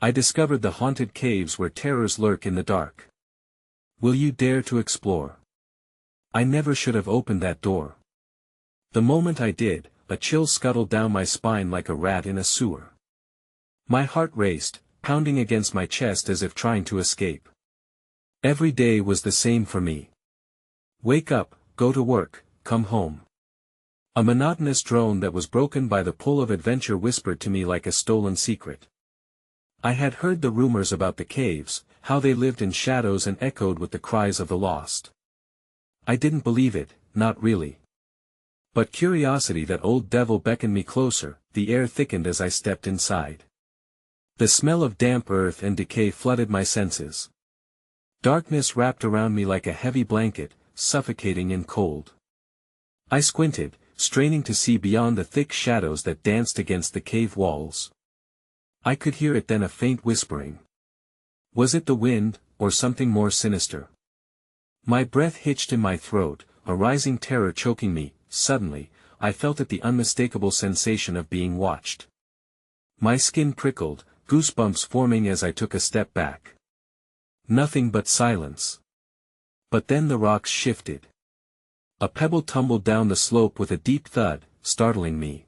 I discovered the haunted caves where terrors lurk in the dark. Will you dare to explore? I never should have opened that door. The moment I did, a chill scuttled down my spine like a rat in a sewer. My heart raced, pounding against my chest as if trying to escape. Every day was the same for me. Wake up, go to work, come home. A monotonous drone that was broken by the pull of adventure whispered to me like a stolen secret. I had heard the rumors about the caves, how they lived in shadows and echoed with the cries of the lost. I didn't believe it, not really. But curiosity, that old devil, beckoned me closer. The air thickened as I stepped inside. The smell of damp earth and decay flooded my senses. Darkness wrapped around me like a heavy blanket, suffocating and cold. I squinted, straining to see beyond the thick shadows that danced against the cave walls. I could hear it then, a faint whispering. Was it the wind, or something more sinister? My breath hitched in my throat, a rising terror choking me. Suddenly, I felt the unmistakable sensation of being watched. My skin prickled, goosebumps forming as I took a step back. Nothing but silence. But then the rocks shifted. A pebble tumbled down the slope with a deep thud, startling me.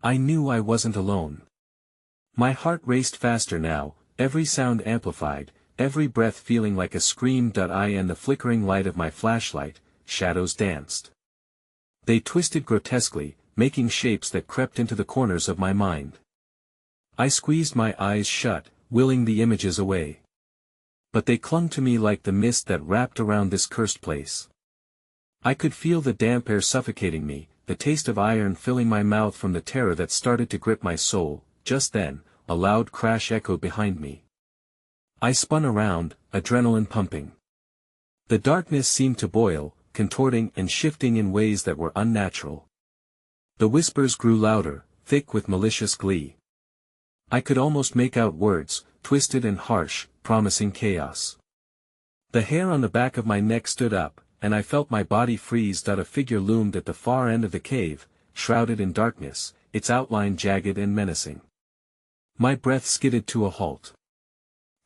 I knew I wasn't alone. My heart raced faster now, every sound amplified, every breath feeling like a scream. I and the flickering light of my flashlight, shadows danced. They twisted grotesquely, making shapes that crept into the corners of my mind. I squeezed my eyes shut, willing the images away. But they clung to me like the mist that wrapped around this cursed place. I could feel the damp air suffocating me, the taste of iron filling my mouth from the terror that started to grip my soul. Just then, a loud crash echoed behind me. I spun around, adrenaline pumping. The darkness seemed to boil, contorting and shifting in ways that were unnatural. The whispers grew louder, thick with malicious glee. I could almost make out words, twisted and harsh, promising chaos. The hair on the back of my neck stood up, and I felt my body freeze. A figure loomed at the far end of the cave, shrouded in darkness, its outline jagged and menacing. My breath skidded to a halt.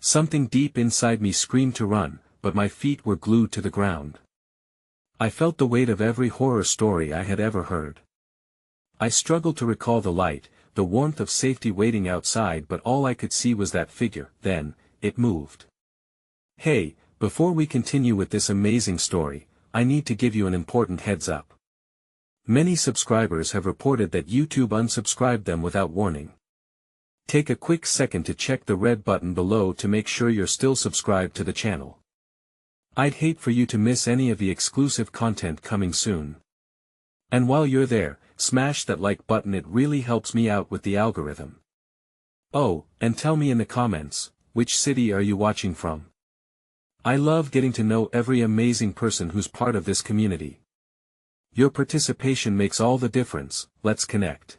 Something deep inside me screamed to run, but my feet were glued to the ground. I felt the weight of every horror story I had ever heard. I struggled to recall the light, the warmth of safety waiting outside, but all I could see was that figure. Then, it moved. Hey, before we continue with this amazing story, I need to give you an important heads up. Many subscribers have reported that YouTube unsubscribed them without warning. Take a quick second to check the red button below to make sure you're still subscribed to the channel. I'd hate for you to miss any of the exclusive content coming soon. And while you're there, smash that like button, it really helps me out with the algorithm. Oh, and tell me in the comments, which city are you watching from? I love getting to know every amazing person who's part of this community. Your participation makes all the difference. Let's connect.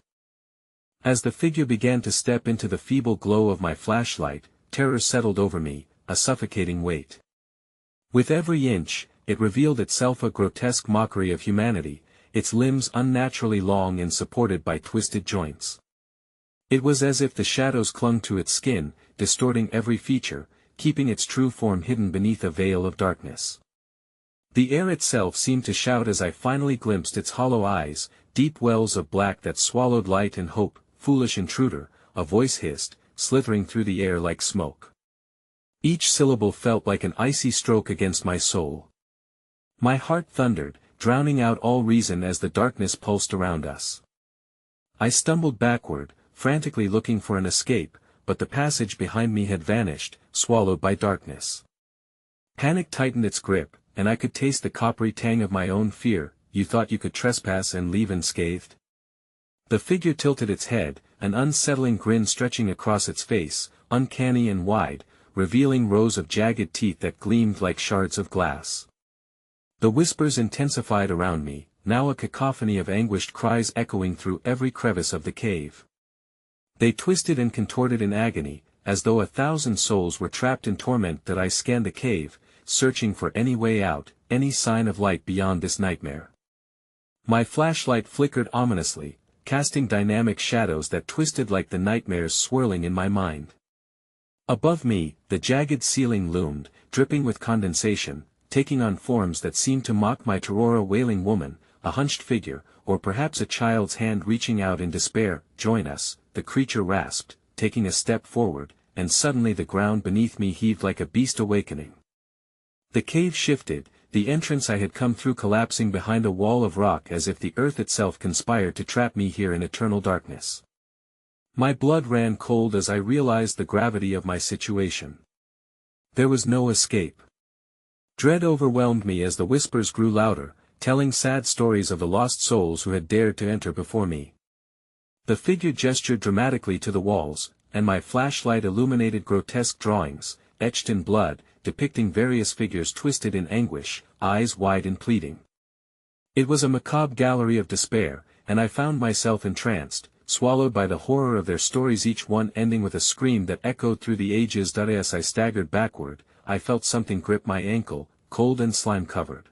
As the figure began to step into the feeble glow of my flashlight, terror settled over me, a suffocating weight. With every inch, it revealed itself, a grotesque mockery of humanity, its limbs unnaturally long and supported by twisted joints. It was as if the shadows clung to its skin, distorting every feature, keeping its true form hidden beneath a veil of darkness. The air itself seemed to shout as I finally glimpsed its hollow eyes, deep wells of black that swallowed light and hope. Foolish intruder, a voice hissed, slithering through the air like smoke. Each syllable felt like an icy stroke against my soul. My heart thundered, drowning out all reason as the darkness pulsed around us. I stumbled backward, frantically looking for an escape, but the passage behind me had vanished, swallowed by darkness. Panic tightened its grip, and I could taste the coppery tang of my own fear. You thought you could trespass and leave unscathed? The figure tilted its head, an unsettling grin stretching across its face, uncanny and wide, revealing rows of jagged teeth that gleamed like shards of glass. The whispers intensified around me, now a cacophony of anguished cries echoing through every crevice of the cave. They twisted and contorted in agony, as though 1,000 souls were trapped in torment. I scanned the cave, searching for any way out, any sign of light beyond this nightmare. My flashlight flickered ominously, casting dynamic shadows that twisted like the nightmares swirling in my mind. Above me, the jagged ceiling loomed, dripping with condensation, taking on forms that seemed to mock my Torora wailing woman, a hunched figure, or perhaps a child's hand reaching out in despair. "Join us," the creature rasped, taking a step forward, and suddenly the ground beneath me heaved like a beast awakening. The cave shifted, the entrance I had come through collapsing behind a wall of rock as if the earth itself conspired to trap me here in eternal darkness. My blood ran cold as I realized the gravity of my situation. There was no escape. Dread overwhelmed me as the whispers grew louder, telling sad stories of the lost souls who had dared to enter before me. The figure gestured dramatically to the walls, and my flashlight illuminated grotesque drawings, etched in blood, depicting various figures twisted in anguish, eyes wide in pleading. It was a macabre gallery of despair, and I found myself entranced, swallowed by the horror of their stories, each one ending with a scream that echoed through the ages. As I staggered backward, I felt something grip my ankle, cold and slime-covered.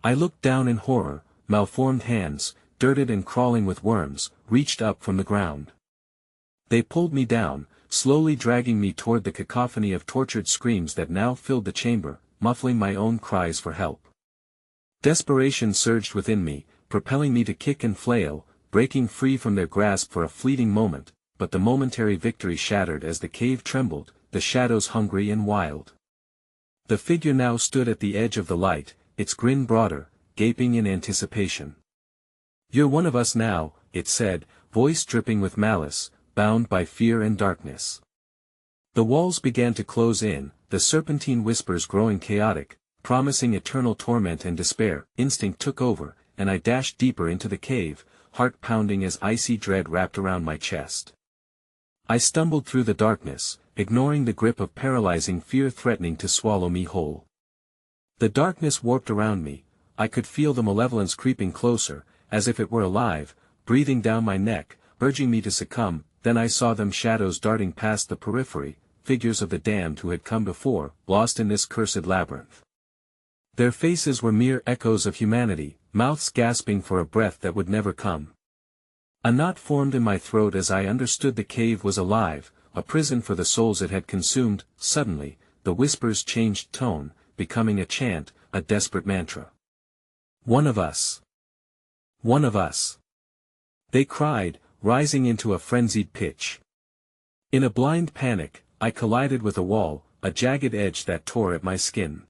I looked down in horror. Malformed hands, dirted and crawling with worms, reached up from the ground. They pulled me down, slowly dragging me toward the cacophony of tortured screams that now filled the chamber, muffling my own cries for help. Desperation surged within me, propelling me to kick and flail, breaking free from their grasp for a fleeting moment, but the momentary victory shattered as the cave trembled, the shadows hungry and wild. The figure now stood at the edge of the light, its grin broader, gaping in anticipation. "You're one of us now," it said, voice dripping with malice, bound by fear and darkness. The walls began to close in, the serpentine whispers growing chaotic, promising eternal torment and despair. Instinct took over, and I dashed deeper into the cave, heart pounding as icy dread wrapped around my chest. I stumbled through the darkness, ignoring the grip of paralyzing fear threatening to swallow me whole. The darkness warped around me. I could feel the malevolence creeping closer, as if it were alive, breathing down my neck, urging me to succumb. Then I saw them, shadows darting past the periphery, figures of the damned who had come before, lost in this cursed labyrinth. Their faces were mere echoes of humanity, mouths gasping for a breath that would never come. A knot formed in my throat as I understood the cave was alive, a prison for the souls it had consumed. Suddenly, the whispers changed tone, becoming a chant, a desperate mantra. "One of us! One of us!" they cried, rising into a frenzied pitch. In a blind panic, I collided with a wall, a jagged edge that tore at my skin.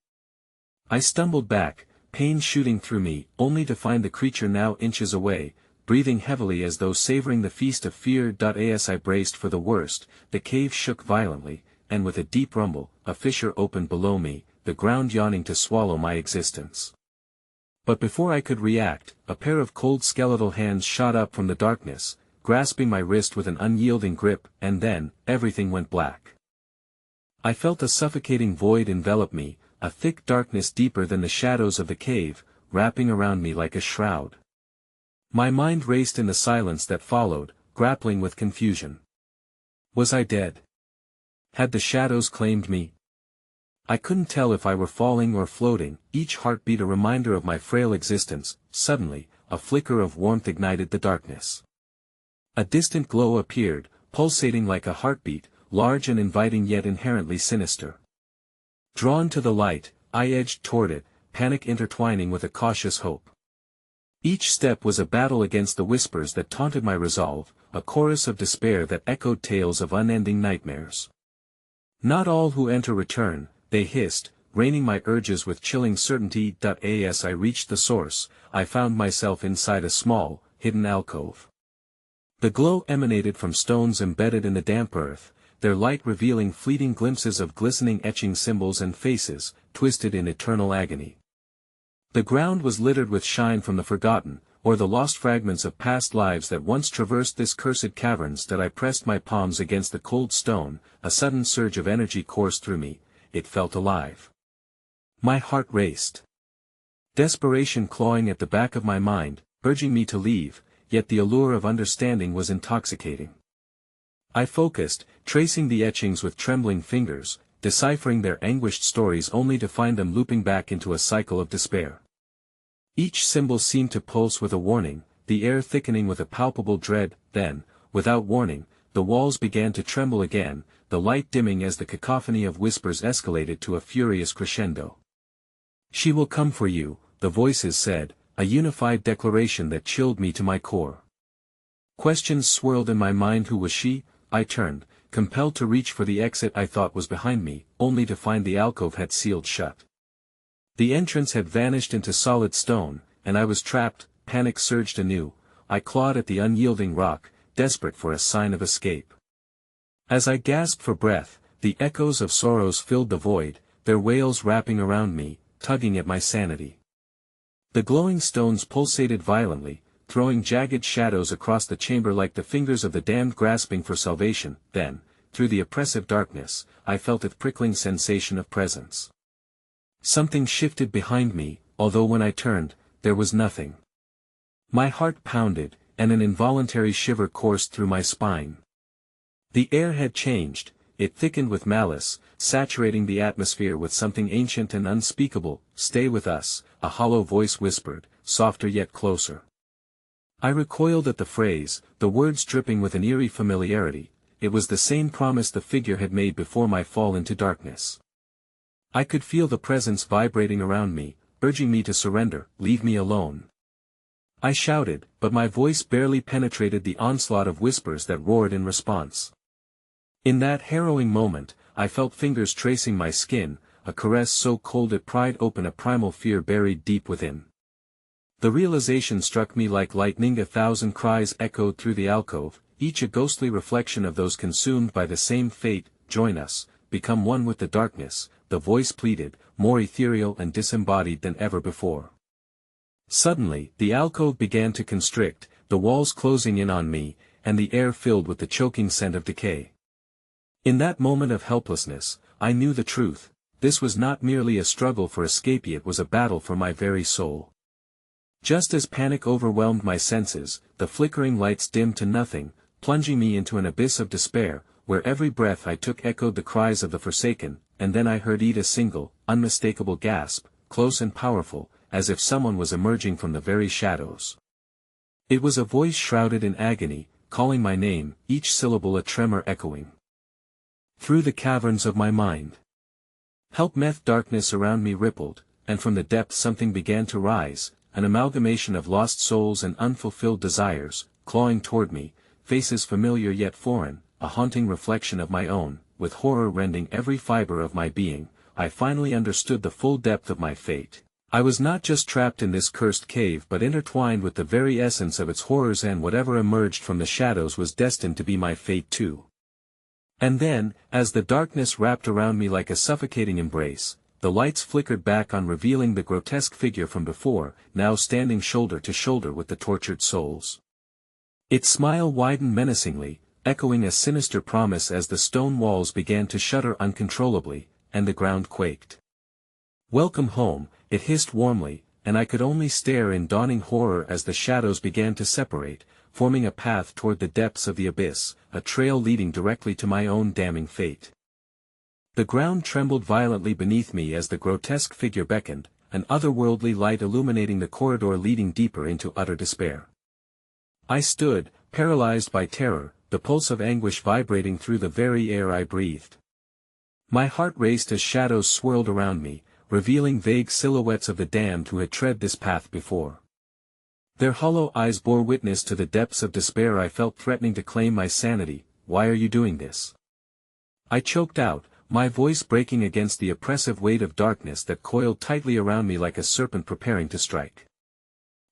I stumbled back, pain shooting through me, only to find the creature now inches away, breathing heavily as though savoring the feast of fear. As I braced for the worst, the cave shook violently, and with a deep rumble, a fissure opened below me, the ground yawning to swallow my existence. But before I could react, a pair of cold skeletal hands shot up from the darkness, grasping my wrist with an unyielding grip, and then, everything went black. I felt a suffocating void envelop me, a thick darkness deeper than the shadows of the cave, wrapping around me like a shroud. My mind raced in the silence that followed, grappling with confusion. Was I dead? Had the shadows claimed me? I couldn't tell if I were falling or floating, each heartbeat a reminder of my frail existence. Suddenly, a flicker of warmth ignited the darkness. A distant glow appeared, pulsating like a heartbeat, large and inviting yet inherently sinister. Drawn to the light, I edged toward it, panic intertwining with a cautious hope. Each step was a battle against the whispers that taunted my resolve, a chorus of despair that echoed tales of unending nightmares. "Not all who enter return," they hissed, reining my urges with chilling certainty. As I reached the source, I found myself inside a small, hidden alcove. The glow emanated from stones embedded in the damp earth, their light revealing fleeting glimpses of glistening etching symbols and faces, twisted in eternal agony. The ground was littered with shine from the forgotten, or the lost fragments of past lives that once traversed this cursed caverns. I pressed my palms against the cold stone, a sudden surge of energy coursed through me, it felt alive. My heart raced. Desperation clawing at the back of my mind, urging me to leave, yet the allure of understanding was intoxicating. I focused, tracing the etchings with trembling fingers, deciphering their anguished stories only to find them looping back into a cycle of despair. Each symbol seemed to pulse with a warning, the air thickening with a palpable dread. Then, without warning, the walls began to tremble again, the light dimming as the cacophony of whispers escalated to a furious crescendo. "She will come for you," the voices said, a unified declaration that chilled me to my core. Questions swirled in my mind. Who was she? I turned, compelled to reach for the exit I thought was behind me, only to find the alcove had sealed shut. The entrance had vanished into solid stone, and I was trapped. Panic surged anew. I clawed at the unyielding rock, desperate for a sign of escape. As I gasped for breath, the echoes of sorrows filled the void, their wails wrapping around me, tugging at my sanity. The glowing stones pulsated violently, throwing jagged shadows across the chamber like the fingers of the damned grasping for salvation. Then, through the oppressive darkness, I felt a prickling sensation of presence. Something shifted behind me, although when I turned, there was nothing. My heart pounded, and an involuntary shiver coursed through my spine. The air had changed, it thickened with malice, saturating the atmosphere with something ancient and unspeakable. "Stay with us," a hollow voice whispered, softer yet closer. I recoiled at the phrase, the words dripping with an eerie familiarity. It was the same promise the figure had made before my fall into darkness. I could feel the presence vibrating around me, urging me to surrender. "Leave me alone." I shouted, but my voice barely penetrated the onslaught of whispers that roared in response. In that harrowing moment, I felt fingers tracing my skin, a caress so cold it pried open a primal fear buried deep within. The realization struck me like lightning. 1,000 cries echoed through the alcove, each a ghostly reflection of those consumed by the same fate. "Join us, become one with the darkness," the voice pleaded, more ethereal and disembodied than ever before. Suddenly, the alcove began to constrict, the walls closing in on me, and the air filled with the choking scent of decay. In that moment of helplessness, I knew the truth. This was not merely a struggle for escape, it was a battle for my very soul. Just as panic overwhelmed my senses, the flickering lights dimmed to nothing, plunging me into an abyss of despair, where every breath I took echoed the cries of the forsaken. And then I heard Ida's single, unmistakable gasp, close and powerful, as if someone was emerging from the very shadows. It was a voice shrouded in agony, calling my name, each syllable a tremor echoing through the caverns of my mind. "Help me!" Darkness around me rippled, and from the depths something began to rise, an amalgamation of lost souls and unfulfilled desires, clawing toward me, faces familiar yet foreign, a haunting reflection of my own. With horror rending every fiber of my being, I finally understood the full depth of my fate. I was not just trapped in this cursed cave but intertwined with the very essence of its horrors, and whatever emerged from the shadows was destined to be my fate too. And then, as the darkness wrapped around me like a suffocating embrace, the lights flickered back on, revealing the grotesque figure from before, now standing shoulder to shoulder with the tortured souls. Its smile widened menacingly, echoing a sinister promise as the stone walls began to shudder uncontrollably, and the ground quaked. "Welcome home," it hissed warmly, and I could only stare in dawning horror as the shadows began to separate, forming a path toward the depths of the abyss, a trail leading directly to my own damning fate. The ground trembled violently beneath me as the grotesque figure beckoned, an otherworldly light illuminating the corridor leading deeper into utter despair. I stood, paralyzed by terror, the pulse of anguish vibrating through the very air I breathed. My heart raced as shadows swirled around me, revealing vague silhouettes of the damned who had tread this path before. Their hollow eyes bore witness to the depths of despair I felt threatening to claim my sanity. "Why are you doing this?" I choked out, my voice breaking against the oppressive weight of darkness that coiled tightly around me like a serpent preparing to strike.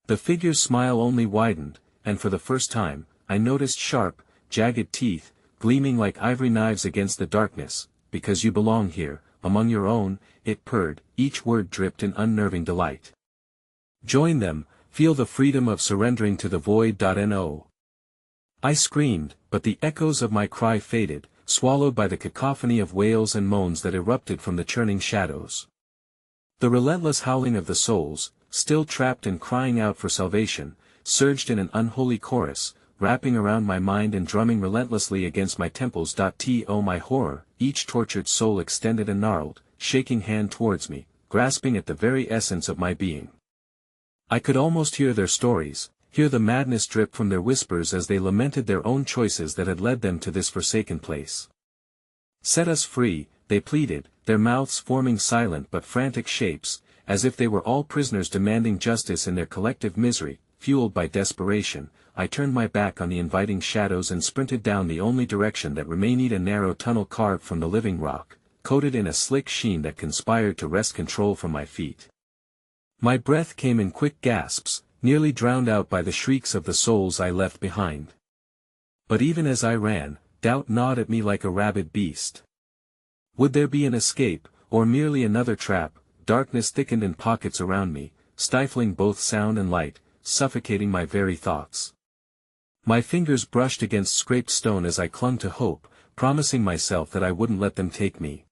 The figure's smile only widened, and for the first time, I noticed sharp, jagged teeth, gleaming like ivory knives against the darkness. "Because you belong here, among your own," it purred, each word dripped in unnerving delight. "Join them, feel the freedom of surrendering to the void." I screamed, but the echoes of my cry faded, swallowed by the cacophony of wails and moans that erupted from the churning shadows. The relentless howling of the souls, still trapped and crying out for salvation, surged in an unholy chorus, wrapping around my mind and drumming relentlessly against my temples. To my horror, each tortured soul extended a gnarled, shaking hand towards me, grasping at the very essence of my being. I could almost hear their stories, hear the madness drip from their whispers as they lamented their own choices that had led them to this forsaken place. "Set us free," they pleaded, their mouths forming silent but frantic shapes, as if they were all prisoners demanding justice in their collective misery. Fueled by desperation, I turned my back on the inviting shadows and sprinted down the only direction that remained, a narrow tunnel carved from the living rock, coated in a slick sheen that conspired to wrest control from my feet. My breath came in quick gasps, nearly drowned out by the shrieks of the souls I left behind. But even as I ran, doubt gnawed at me like a rabid beast. Would there be an escape, or merely another trap? Darkness thickened in pockets around me, stifling both sound and light, suffocating my very thoughts. My fingers brushed against scraped stone as I clung to hope, promising myself that I wouldn't let them take me.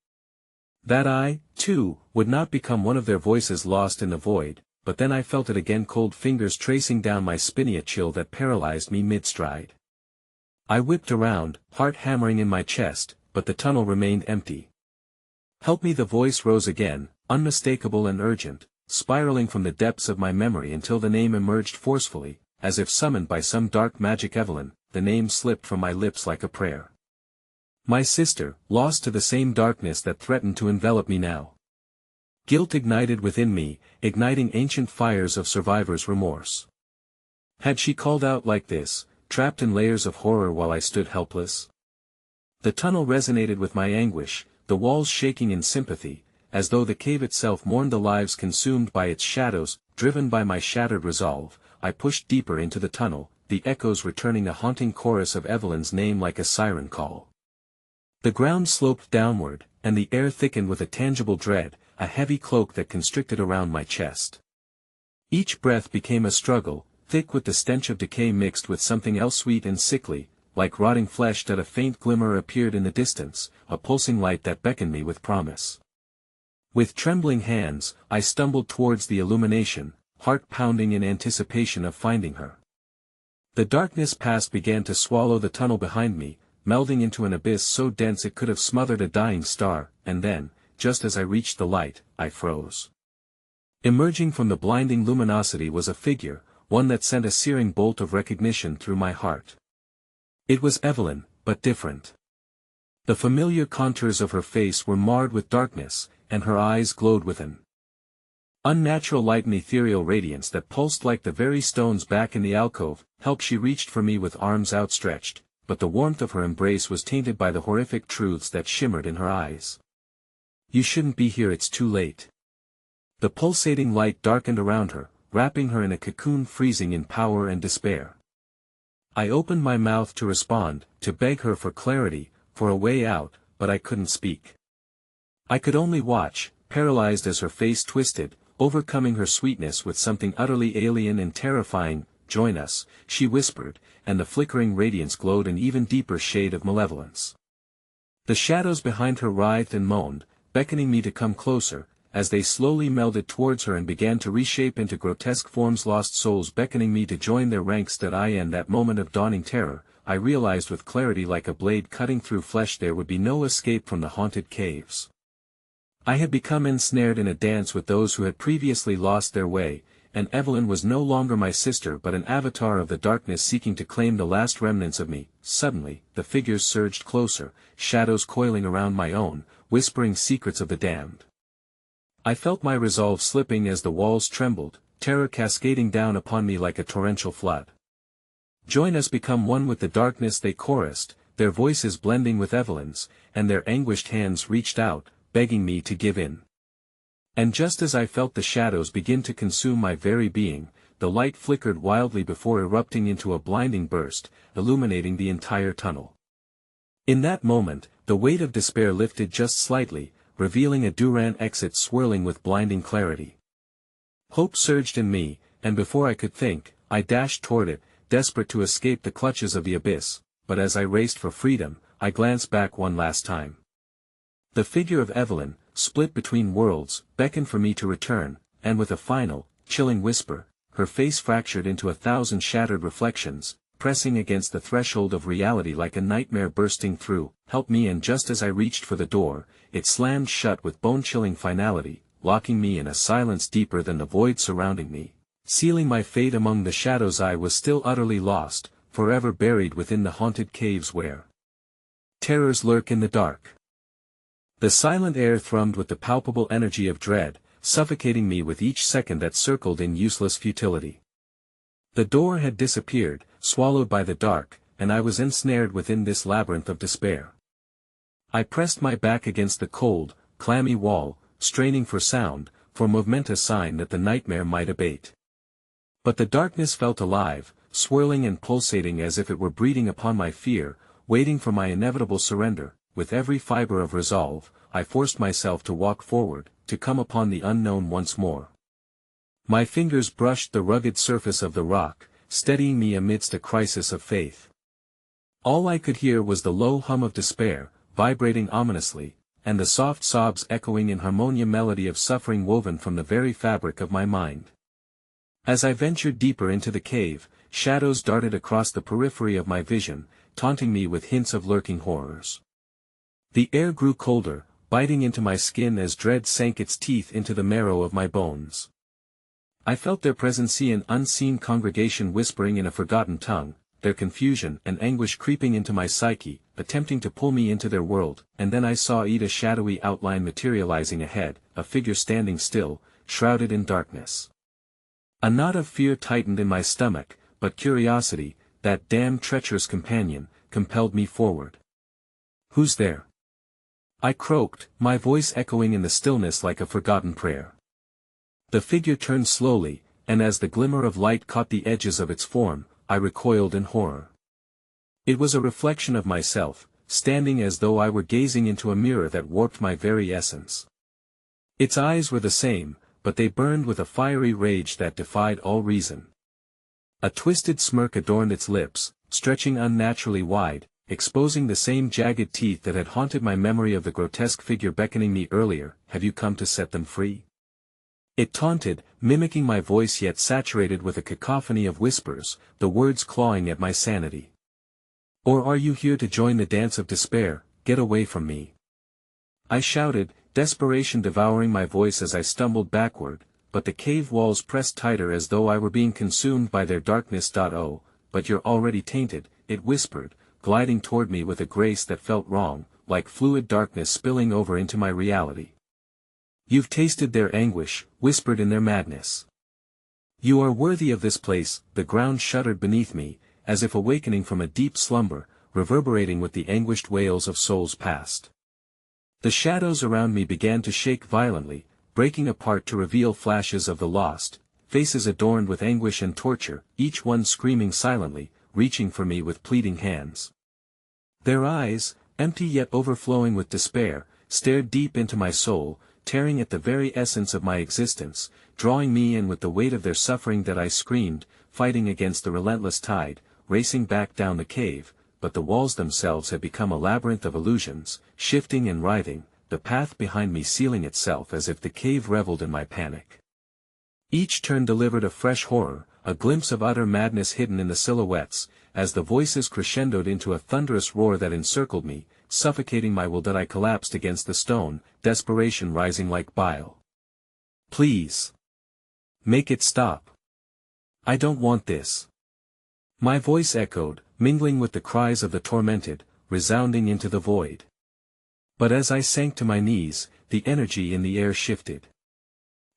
That I, too, would not become one of their voices lost in the void. But then I felt it again, cold fingers tracing down my spine, a chill that paralyzed me mid-stride. I whipped around, heart hammering in my chest, but the tunnel remained empty. "Help me!" the voice rose again, unmistakable and urgent, spiraling from the depths of my memory until the name emerged forcefully, as if summoned by some dark magic. Evelyn. The name slipped from my lips like a prayer. My sister, lost to the same darkness that threatened to envelop me now. Guilt ignited within me, igniting ancient fires of survivor's remorse. Had she called out like this, trapped in layers of horror while I stood helpless? The tunnel resonated with my anguish, the walls shaking in sympathy, as though the cave itself mourned the lives consumed by its shadows. Driven by my shattered resolve, I pushed deeper into the tunnel, the echoes returning, a haunting chorus of Evelyn's name like a siren call. The ground sloped downward, and the air thickened with a tangible dread, a heavy cloak that constricted around my chest. Each breath became a struggle, thick with the stench of decay mixed with something else sweet and sickly, like rotting flesh. That a faint glimmer appeared in the distance, a pulsing light that beckoned me with promise. With trembling hands, I stumbled towards the illumination, heart pounding in anticipation of finding her. The darkness past began to swallow the tunnel behind me, melding into an abyss so dense it could have smothered a dying star, and then, just as I reached the light, I froze. Emerging from the blinding luminosity was a figure, one that sent a searing bolt of recognition through my heart. It was Evelyn, but different. The familiar contours of her face were marred with darkness, and her eyes glowed with an unnatural light and ethereal radiance that pulsed like the very stones back in the alcove. Help! She reached for me with arms outstretched, but the warmth of her embrace was tainted by the horrific truths that shimmered in her eyes. "You shouldn't be here, it's too late." The pulsating light darkened around her, wrapping her in a cocoon, freezing in power and despair. I opened my mouth to respond, to beg her for clarity, for a way out, but I couldn't speak. I could only watch, paralyzed as her face twisted, overcoming her sweetness with something utterly alien and terrifying. "Join us," she whispered, and the flickering radiance glowed an even deeper shade of malevolence. The shadows behind her writhed and moaned, beckoning me to come closer, as they slowly melded towards her and began to reshape into grotesque forms, lost souls beckoning me to join their ranks. That I, in that moment of dawning terror, I realized with clarity, like a blade cutting through flesh, there would be no escape from the haunted caves. I had become ensnared in a dance with those who had previously lost their way, and Evelyn was no longer my sister but an avatar of the darkness seeking to claim the last remnants of me. Suddenly, the figures surged closer, shadows coiling around my own, whispering secrets of the damned. I felt my resolve slipping as the walls trembled, terror cascading down upon me like a torrential flood. "Join us, become one with the darkness," they chorused, their voices blending with Evelyn's, and their anguished hands reached out, begging me to give in. And just as I felt the shadows begin to consume my very being, the light flickered wildly before erupting into a blinding burst, illuminating the entire tunnel. In that moment, the weight of despair lifted just slightly, revealing a Duran exit swirling with blinding clarity. Hope surged in me, and before I could think, I dashed toward it, desperate to escape the clutches of the abyss. But as I raced for freedom, I glanced back one last time. The figure of Evelyn, split between worlds, beckoned for me to return, and with a final, chilling whisper, her face fractured into 1,000 shattered reflections, pressing against the threshold of reality like a nightmare bursting through, "Help me!" And just as I reached for the door, it slammed shut with bone-chilling finality, locking me in a silence deeper than the void surrounding me, sealing my fate among the shadows. I was still utterly lost, forever buried within the haunted caves where terrors lurk in the dark. The silent air thrummed with the palpable energy of dread, suffocating me with each second that circled in useless futility. The door had disappeared, swallowed by the dark, and I was ensnared within this labyrinth of despair. I pressed my back against the cold, clammy wall, straining for sound, for momentous sign that the nightmare might abate. But the darkness felt alive, swirling and pulsating as if it were breathing upon my fear, waiting for my inevitable surrender. With every fiber of resolve, I forced myself to walk forward, to come upon the unknown once more. My fingers brushed the rugged surface of the rock, steadying me amidst a crisis of faith. All I could hear was the low hum of despair, vibrating ominously, and the soft sobs echoing in harmonious melody of suffering woven from the very fabric of my mind. As I ventured deeper into the cave, shadows darted across the periphery of my vision, taunting me with hints of lurking horrors. The air grew colder, biting into my skin as dread sank its teeth into the marrow of my bones. I felt their presence, an unseen congregation whispering in a forgotten tongue, their confusion and anguish creeping into my psyche, attempting to pull me into their world, and then I saw a shadowy outline materializing ahead, a figure standing still, shrouded in darkness. A knot of fear tightened in my stomach, but curiosity, that damned treacherous companion, compelled me forward. "Who's there?" I croaked, my voice echoing in the stillness like a forgotten prayer. The figure turned slowly, and as the glimmer of light caught the edges of its form, I recoiled in horror. It was a reflection of myself, standing as though I were gazing into a mirror that warped my very essence. Its eyes were the same, but they burned with a fiery rage that defied all reason. A twisted smirk adorned its lips, stretching unnaturally wide, exposing the same jagged teeth that had haunted my memory of the grotesque figure beckoning me earlier. "Have you come to set them free?" It taunted, mimicking my voice yet saturated with a cacophony of whispers, the words clawing at my sanity. "Or are you here to join the dance of despair? Get away from me!" I shouted, desperation devouring my voice as I stumbled backward, but the cave walls pressed tighter as though I were being consumed by their darkness. "Oh, but you're already tainted," it whispered, gliding toward me with a grace that felt wrong, like fluid darkness spilling over into my reality. "You've tasted their anguish," whispered in their madness. "You are worthy of this place." The ground shuddered beneath me, as if awakening from a deep slumber, reverberating with the anguished wails of souls past. The shadows around me began to shake violently, breaking apart to reveal flashes of the lost, faces adorned with anguish and torture, each one screaming silently, reaching for me with pleading hands. Their eyes, empty yet overflowing with despair, stared deep into my soul, tearing at the very essence of my existence, drawing me in with the weight of their suffering that I screamed, fighting against the relentless tide, racing back down the cave, but the walls themselves had become a labyrinth of illusions, shifting and writhing, the path behind me sealing itself as if the cave reveled in my panic. Each turn delivered a fresh horror, a glimpse of utter madness hidden in the silhouettes, as the voices crescendoed into a thunderous roar that encircled me, suffocating my will. That I collapsed against the stone, desperation rising like bile. "Please. Make it stop. I don't want this." My voice echoed, mingling with the cries of the tormented, resounding into the void. But as I sank to my knees, the energy in the air shifted.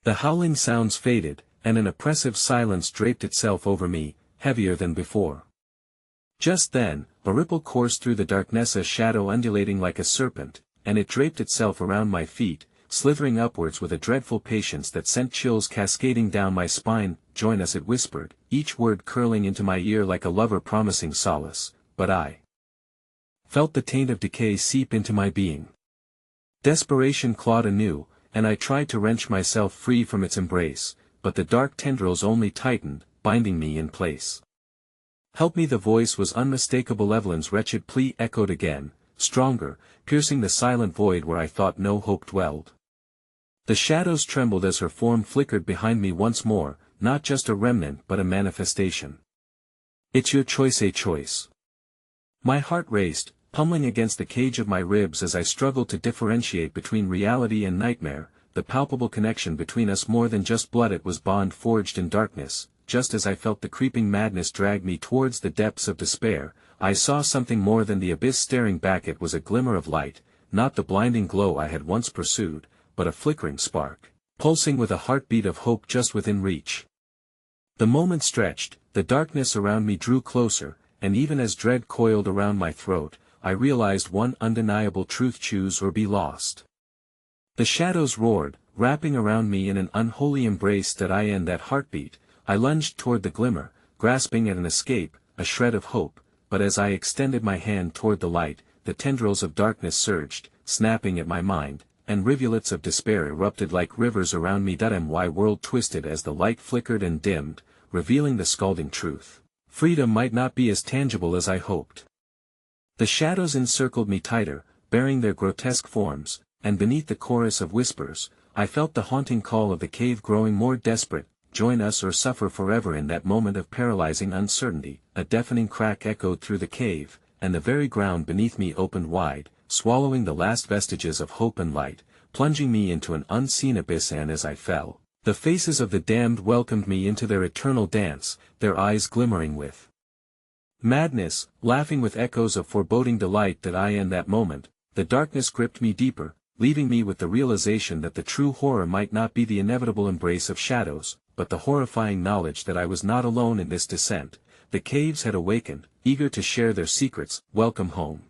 The howling sounds faded, and an oppressive silence draped itself over me, heavier than before. Just then, a ripple coursed through the darkness, a shadow undulating like a serpent, and it draped itself around my feet, slithering upwards with a dreadful patience that sent chills cascading down my spine. "Join us," it whispered, each word curling into my ear like a lover promising solace, but I felt the taint of decay seep into my being. Desperation clawed anew, and I tried to wrench myself free from its embrace, but the dark tendrils only tightened, binding me in place. "Help me!" The voice was unmistakable. Evelyn's wretched plea echoed again, stronger, piercing the silent void where I thought no hope dwelled. The shadows trembled as her form flickered behind me once more, not just a remnant but a manifestation. "It's your choice, a choice." My heart raced, pummeling against the cage of my ribs as I struggled to differentiate between reality and nightmare, the palpable connection between us more than just blood. It was bond forged in darkness. Just as I felt the creeping madness drag me towards the depths of despair, I saw something more than the abyss staring back. It was a glimmer of light, not the blinding glow I had once pursued, but a flickering spark, pulsing with a heartbeat of hope just within reach. The moment stretched, the darkness around me drew closer, and even as dread coiled around my throat, I realized one undeniable truth: choose or be lost. The shadows roared, wrapping around me in an unholy embrace. That heartbeat, I lunged toward the glimmer, grasping at an escape, a shred of hope, but as I extended my hand toward the light, the tendrils of darkness surged, snapping at my mind, and rivulets of despair erupted like rivers around me. My world twisted as the light flickered and dimmed, revealing the scalding truth. Freedom might not be as tangible as I hoped. The shadows encircled me tighter, bearing their grotesque forms, and beneath the chorus of whispers, I felt the haunting call of the cave growing more desperate: join us or suffer forever. In that moment of paralyzing uncertainty, a deafening crack echoed through the cave, and the very ground beneath me opened wide, swallowing the last vestiges of hope and light, plunging me into an unseen abyss. And as I fell, the faces of the damned welcomed me into their eternal dance, their eyes glimmering with madness, laughing with echoes of foreboding delight. In that moment, the darkness gripped me deeper, leaving me with the realization that the true horror might not be the inevitable embrace of shadows, but the horrifying knowledge that I was not alone in this descent. The caves had awakened, eager to share their secrets. Welcome home.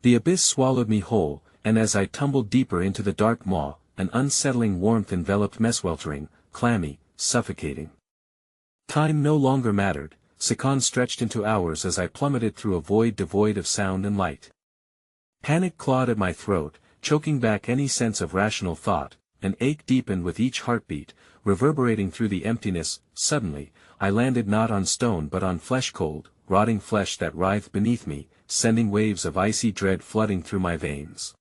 The abyss swallowed me whole, and as I tumbled deeper into the dark maw, an unsettling warmth enveloped me, sweltering, clammy, suffocating. Time no longer mattered. Seconds stretched into hours as I plummeted through a void devoid of sound and light. Panic clawed at my throat, choking back any sense of rational thought. An ache deepened with each heartbeat, reverberating through the emptiness. Suddenly, I landed not on stone but on flesh-cold, rotting flesh that writhed beneath me, sending waves of icy dread flooding through my veins.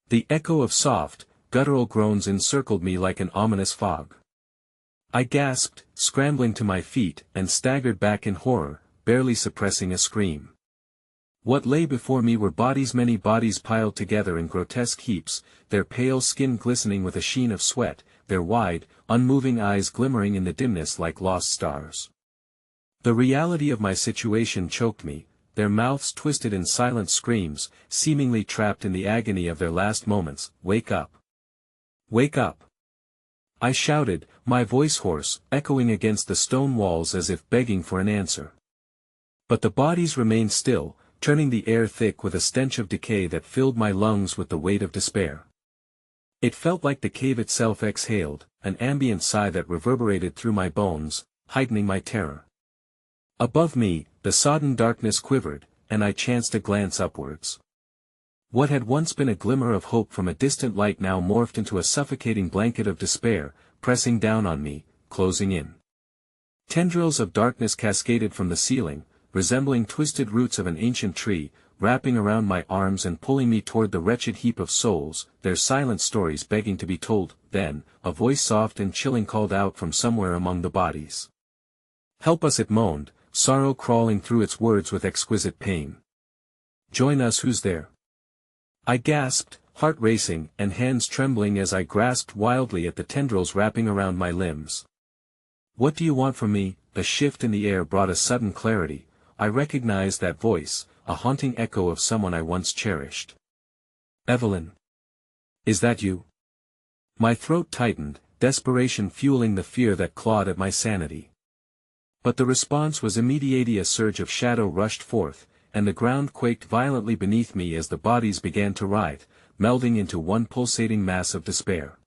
The echo of soft, guttural groans encircled me like an ominous fog. I gasped, scrambling to my feet, and staggered back in horror, barely suppressing a scream. What lay before me were bodies, many bodies piled together in grotesque heaps, their pale skin glistening with a sheen of sweat, their wide, unmoving eyes glimmering in the dimness like lost stars. The reality of my situation choked me, their mouths twisted in silent screams, seemingly trapped in the agony of their last moments. Wake up! Wake up! I shouted, my voice hoarse, echoing against the stone walls as if begging for an answer. But the bodies remained still, turning the air thick with a stench of decay that filled my lungs with the weight of despair. It felt like the cave itself exhaled, an ambient sigh that reverberated through my bones, heightening my terror. Above me, the sodden darkness quivered, and I chanced a glance upwards. What had once been a glimmer of hope from a distant light now morphed into a suffocating blanket of despair, pressing down on me, closing in. Tendrils of darkness cascaded from the ceiling, resembling twisted roots of an ancient tree, wrapping around my arms and pulling me toward the wretched heap of souls, their silent stories begging to be told. Then, a voice soft and chilling called out from somewhere among the bodies. Help us, it moaned, sorrow crawling through its words with exquisite pain. Join us, who's there? I gasped, heart racing and hands trembling as I grasped wildly at the tendrils wrapping around my limbs. What do you want from me? A shift in the air brought a sudden clarity. I recognized that voice, a haunting echo of someone I once cherished. Evelyn. Is that you? My throat tightened, desperation fueling the fear that clawed at my sanity. But the response was immediate. A surge of shadow rushed forth, and the ground quaked violently beneath me as the bodies began to writhe, melding into one pulsating mass of despair.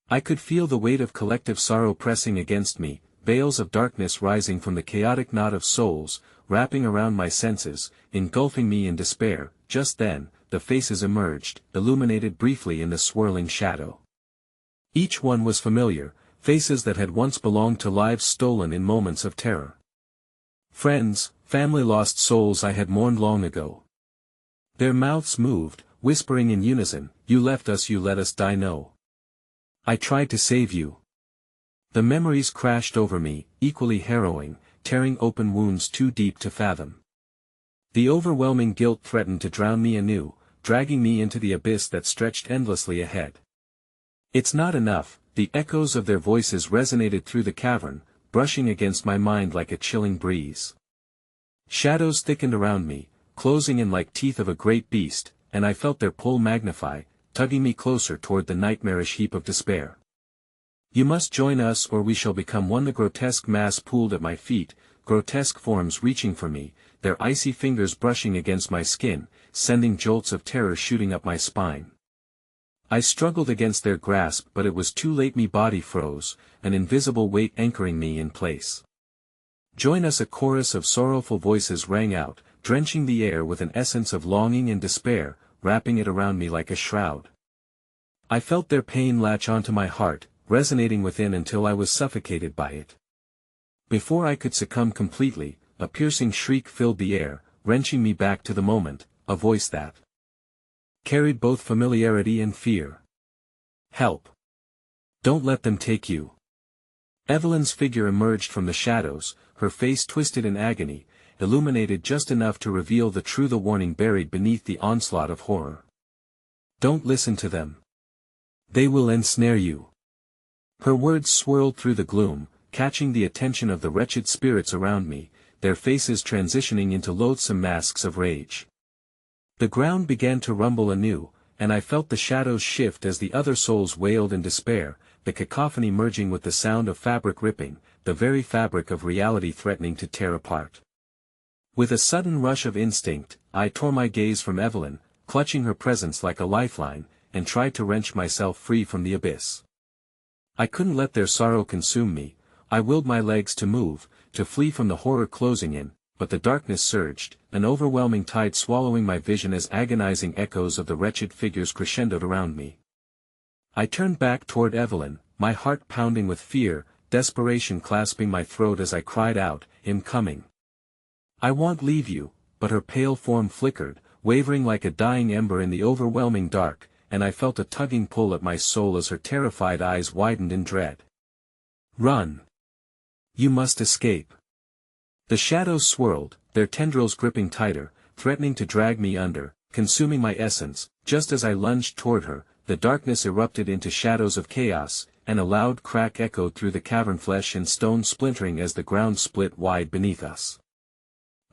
I could feel the weight of collective sorrow pressing against me, veils of darkness rising from the chaotic knot of souls, wrapping around my senses, engulfing me in despair. Just then, the faces emerged, illuminated briefly in the swirling shadow. Each one was familiar, faces that had once belonged to lives stolen in moments of terror. Friends, family, lost souls I had mourned long ago. Their mouths moved, whispering in unison, you left us, you let us die. No. I tried to save you. The memories crashed over me, equally harrowing, tearing open wounds too deep to fathom. The overwhelming guilt threatened to drown me anew, dragging me into the abyss that stretched endlessly ahead. It's not enough. The echoes of their voices resonated through the cavern, brushing against my mind like a chilling breeze. Shadows thickened around me, closing in like teeth of a great beast, and I felt their pull magnify, tugging me closer toward the nightmarish heap of despair. "You must join us or we shall become one." The grotesque mass pooled at my feet, grotesque forms reaching for me, their icy fingers brushing against my skin, sending jolts of terror shooting up my spine. I struggled against their grasp, but it was too late. My body froze, an invisible weight anchoring me in place. "Join us!" a chorus of sorrowful voices rang out, drenching the air with an essence of longing and despair, wrapping it around me like a shroud. I felt their pain latch onto my heart, resonating within until I was suffocated by it. Before I could succumb completely, a piercing shriek filled the air, wrenching me back to the moment, a voice that carried both familiarity and fear. "Help! Don't let them take you!" Evelyn's figure emerged from the shadows, her face twisted in agony, illuminated just enough to reveal the warning buried beneath the onslaught of horror. "Don't listen to them. They will ensnare you." Her words swirled through the gloom, catching the attention of the wretched spirits around me, their faces transitioning into loathsome masks of rage. The ground began to rumble anew, and I felt the shadows shift as the other souls wailed in despair, the cacophony merging with the sound of fabric ripping, the very fabric of reality threatening to tear apart. With a sudden rush of instinct, I tore my gaze from Evelyn, clutching her presence like a lifeline, and tried to wrench myself free from the abyss. I couldn't let their sorrow consume me. I willed my legs to move, to flee from the horror closing in, but the darkness surged, an overwhelming tide swallowing my vision as agonizing echoes of the wretched figures crescendoed around me. I turned back toward Evelyn, my heart pounding with fear, desperation clasping my throat as I cried out, "I'm coming. I won't leave you," but her pale form flickered, wavering like a dying ember in the overwhelming dark, and I felt a tugging pull at my soul as her terrified eyes widened in dread. "Run! You must escape!" The shadows swirled, their tendrils gripping tighter, threatening to drag me under, consuming my essence. Just as I lunged toward her, the darkness erupted into shadows of chaos, and a loud crack echoed through the cavern, flesh and stone splintering as the ground split wide beneath us.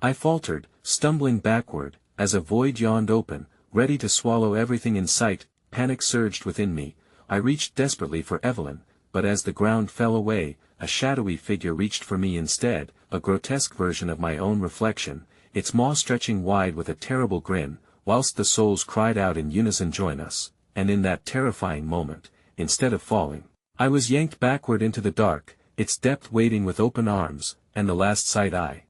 I faltered, stumbling backward, as a void yawned open, ready to swallow everything in sight. Panic surged within me. I reached desperately for Evelyn, but as the ground fell away, a shadowy figure reached for me instead, a grotesque version of my own reflection, its maw stretching wide with a terrible grin, whilst the souls cried out in unison, "Join us!" And in that terrifying moment, instead of falling, I was yanked backward into the dark, its depth waiting with open arms, and the last sight I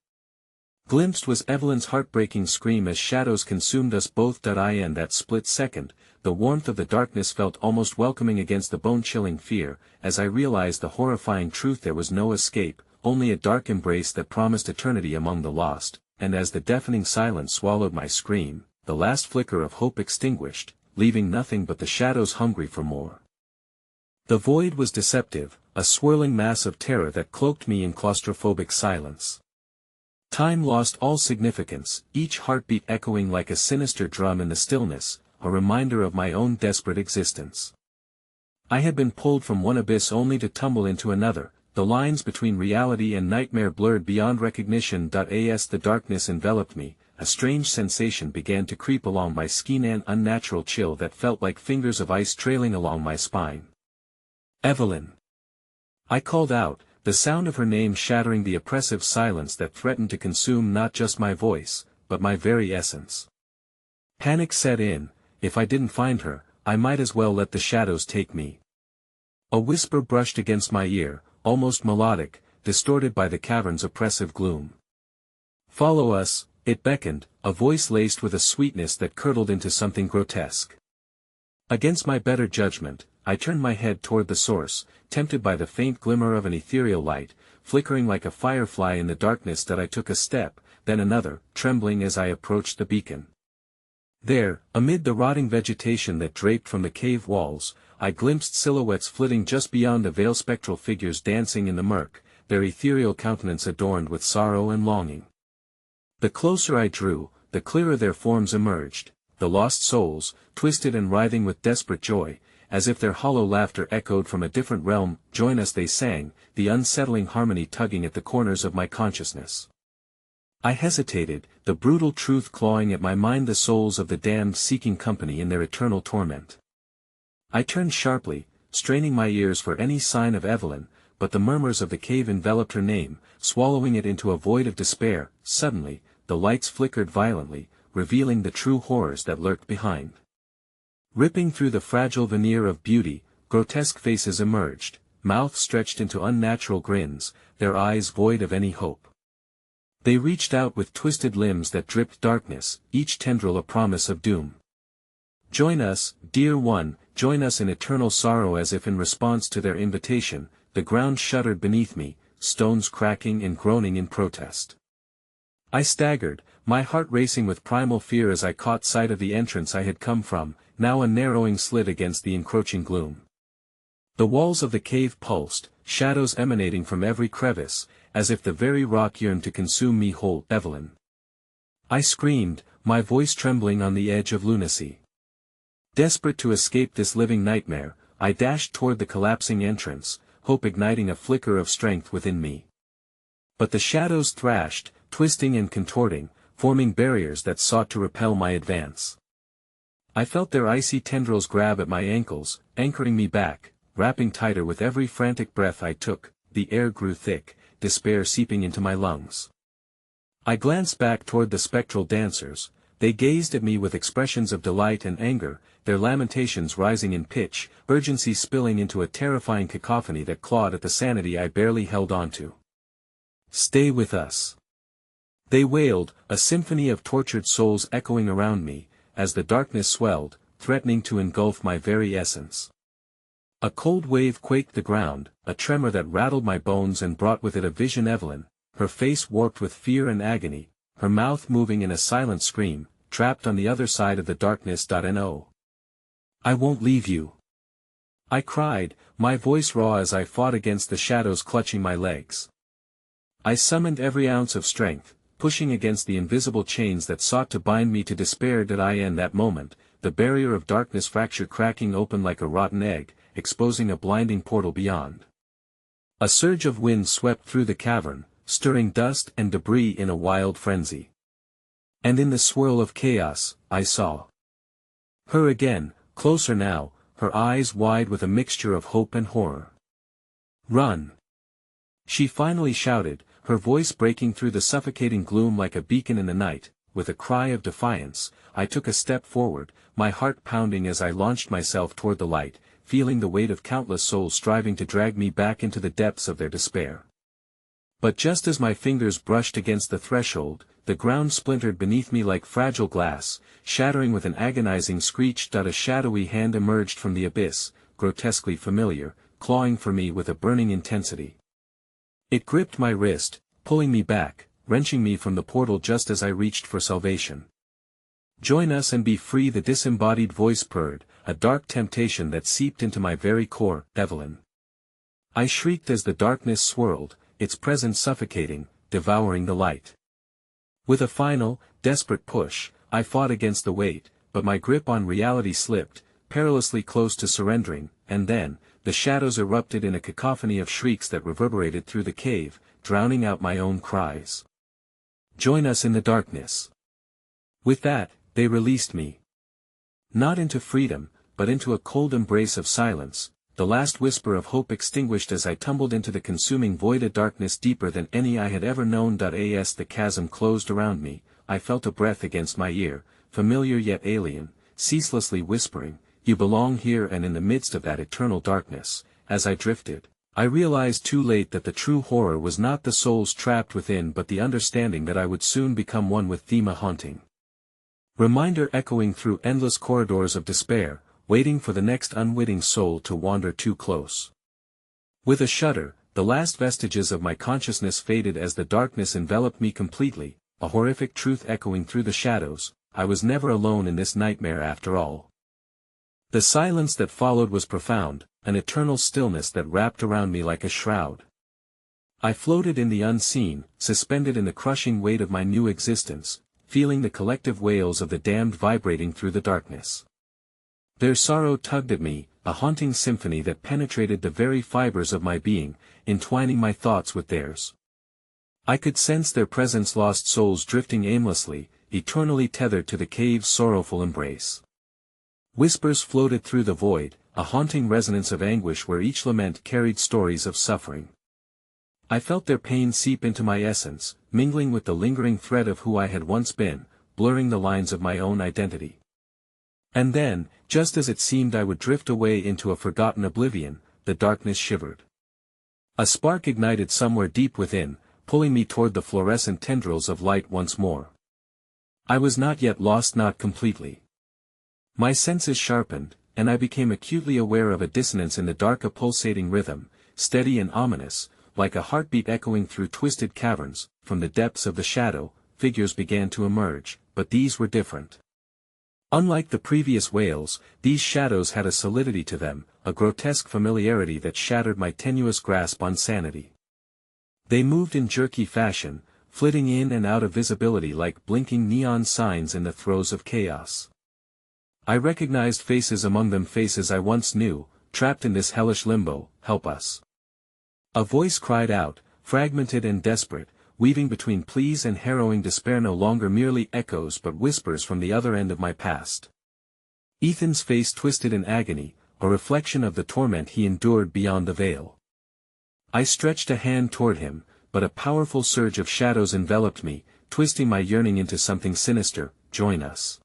glimpsed was Evelyn's heartbreaking scream as shadows consumed us both. In that split second, the warmth of the darkness felt almost welcoming against the bone-chilling fear, as I realized the horrifying truth: there was no escape, only a dark embrace that promised eternity among the lost, and as the deafening silence swallowed my scream, the last flicker of hope extinguished, leaving nothing but the shadows hungry for more. The void was deceptive, a swirling mass of terror that cloaked me in claustrophobic silence. Time lost all significance, each heartbeat echoing like a sinister drum in the stillness, a reminder of my own desperate existence. I had been pulled from one abyss only to tumble into another, the lines between reality and nightmare blurred beyond recognition. As the darkness enveloped me, a strange sensation began to creep along my skin, an unnatural chill that felt like fingers of ice trailing along my spine. "Evelyn!" I called out, the sound of her name shattering the oppressive silence that threatened to consume not just my voice, but my very essence. Panic set in. If I didn't find her, I might as well let the shadows take me. A whisper brushed against my ear, almost melodic, distorted by the cavern's oppressive gloom. "Follow us," it beckoned, a voice laced with a sweetness that curdled into something grotesque. Against my better judgment, I turned my head toward the source, tempted by the faint glimmer of an ethereal light, flickering like a firefly in the darkness. I took a step, then another, trembling as I approached the beacon. There, amid the rotting vegetation that draped from the cave walls, I glimpsed silhouettes flitting just beyond the veil, spectral figures dancing in the murk, their ethereal countenance adorned with sorrow and longing. The closer I drew, the clearer their forms emerged, the lost souls, twisted and writhing with desperate joy, as if their hollow laughter echoed from a different realm. "Join us," they sang, the unsettling harmony tugging at the corners of my consciousness. I hesitated, the brutal truth clawing at my mind, the souls of the damned seeking company in their eternal torment. I turned sharply, straining my ears for any sign of Evelyn, but the murmurs of the cave enveloped her name, swallowing it into a void of despair. Suddenly, the lights flickered violently, revealing the true horrors that lurked behind. Ripping through the fragile veneer of beauty, grotesque faces emerged, mouths stretched into unnatural grins, their eyes void of any hope. They reached out with twisted limbs that dripped darkness, each tendril a promise of doom. "Join us, dear one, join us in eternal sorrow." As if in response to their invitation, the ground shuddered beneath me, stones cracking and groaning in protest. I staggered, my heart racing with primal fear as I caught sight of the entrance I had come from, now a narrowing slit against the encroaching gloom. The walls of the cave pulsed, shadows emanating from every crevice, as if the very rock yearned to consume me whole. "Evelyn!" I screamed, my voice trembling on the edge of lunacy. Desperate to escape this living nightmare, I dashed toward the collapsing entrance, hope igniting a flicker of strength within me. But the shadows thrashed, twisting and contorting, forming barriers that sought to repel my advance. I felt their icy tendrils grab at my ankles, anchoring me back, wrapping tighter with every frantic breath I took. The air grew thick, despair seeping into my lungs. I glanced back toward the spectral dancers. They gazed at me with expressions of delight and anger, their lamentations rising in pitch, urgency spilling into a terrifying cacophony that clawed at the sanity I barely held onto. "Stay with us!" they wailed, a symphony of tortured souls echoing around me, as the darkness swelled, threatening to engulf my very essence. A cold wave quaked the ground, a tremor that rattled my bones and brought with it a vision. Evelyn, her face warped with fear and agony, her mouth moving in a silent scream, trapped on the other side of the darkness. "No. I won't leave you!" I cried, my voice raw as I fought against the shadows clutching my legs. I summoned every ounce of strength, pushing against the invisible chains that sought to bind me to despair. In that moment, the barrier of darkness fractured, cracking open like a rotten egg, exposing a blinding portal beyond. A surge of wind swept through the cavern, stirring dust and debris in a wild frenzy. And in the swirl of chaos, I saw her again, closer now, her eyes wide with a mixture of hope and horror. "Run!" she finally shouted, her voice breaking through the suffocating gloom like a beacon in the night. With a cry of defiance, I took a step forward, my heart pounding as I launched myself toward the light, feeling the weight of countless souls striving to drag me back into the depths of their despair. But just as my fingers brushed against the threshold, the ground splintered beneath me like fragile glass, shattering with an agonizing screech. A shadowy hand emerged from the abyss, grotesquely familiar, clawing for me with a burning intensity. It gripped my wrist, pulling me back, wrenching me from the portal just as I reached for salvation. "Join us and be free," the disembodied voice purred, a dark temptation that seeped into my very core. "Evelyn!" I shrieked as the darkness swirled, its presence suffocating, devouring the light. With a final, desperate push, I fought against the weight, but my grip on reality slipped, perilously close to surrendering, and then, the shadows erupted in a cacophony of shrieks that reverberated through the cave, drowning out my own cries. "Join us in the darkness!" With that, they released me. Not into freedom, but into a cold embrace of silence, the last whisper of hope extinguished as I tumbled into the consuming void, a darkness deeper than any I had ever known. As the chasm closed around me, I felt a breath against my ear, familiar yet alien, ceaselessly whispering, "You belong here." And in the midst of that eternal darkness, as I drifted, I realized too late that the true horror was not the souls trapped within but the understanding that I would soon become one with them, a haunting reminder echoing through endless corridors of despair, waiting for the next unwitting soul to wander too close. With a shudder, the last vestiges of my consciousness faded as the darkness enveloped me completely, a horrific truth echoing through the shadows: I was never alone in this nightmare after all. The silence that followed was profound, an eternal stillness that wrapped around me like a shroud. I floated in the unseen, suspended in the crushing weight of my new existence, feeling the collective wails of the damned vibrating through the darkness. Their sorrow tugged at me, a haunting symphony that penetrated the very fibers of my being, entwining my thoughts with theirs. I could sense their presence, lost souls drifting aimlessly, eternally tethered to the cave's sorrowful embrace. Whispers floated through the void, a haunting resonance of anguish where each lament carried stories of suffering. I felt their pain seep into my essence, mingling with the lingering thread of who I had once been, blurring the lines of my own identity. And then, just as it seemed I would drift away into a forgotten oblivion, the darkness shivered. A spark ignited somewhere deep within, pulling me toward the fluorescent tendrils of light once more. I was not yet lost, not completely. My senses sharpened, and I became acutely aware of a dissonance in the dark, a pulsating rhythm, steady and ominous, like a heartbeat echoing through twisted caverns. From the depths of the shadow, figures began to emerge, but these were different. Unlike the previous wails, these shadows had a solidity to them, a grotesque familiarity that shattered my tenuous grasp on sanity. They moved in jerky fashion, flitting in and out of visibility like blinking neon signs in the throes of chaos. I recognized faces among them, faces I once knew, trapped in this hellish limbo. Help us. A voice cried out, fragmented and desperate, weaving between pleas and harrowing despair, no longer merely echoes but whispers from the other end of my past. Ethan's face twisted in agony, a reflection of the torment he endured beyond the veil. I stretched a hand toward him, but a powerful surge of shadows enveloped me, twisting my yearning into something sinister. Join us.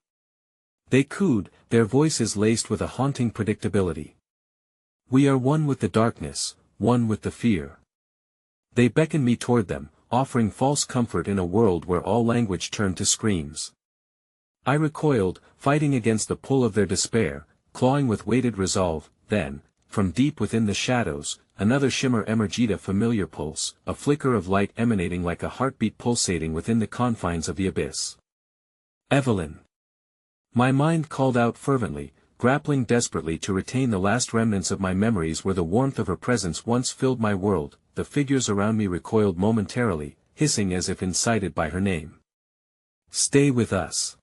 They cooed, their voices laced with a haunting predictability. We are one with the darkness, one with the fear. They beckoned me toward them, offering false comfort in a world where all language turned to screams. I recoiled, fighting against the pull of their despair, clawing with weighted resolve. Then, from deep within the shadows, another shimmer emerged, a familiar pulse, a flicker of light emanating like a heartbeat pulsating within the confines of the abyss. Evelyn. My mind called out fervently, grappling desperately to retain the last remnants of my memories where the warmth of her presence once filled my world. The figures around me recoiled momentarily, hissing as if incited by her name. Stay with us.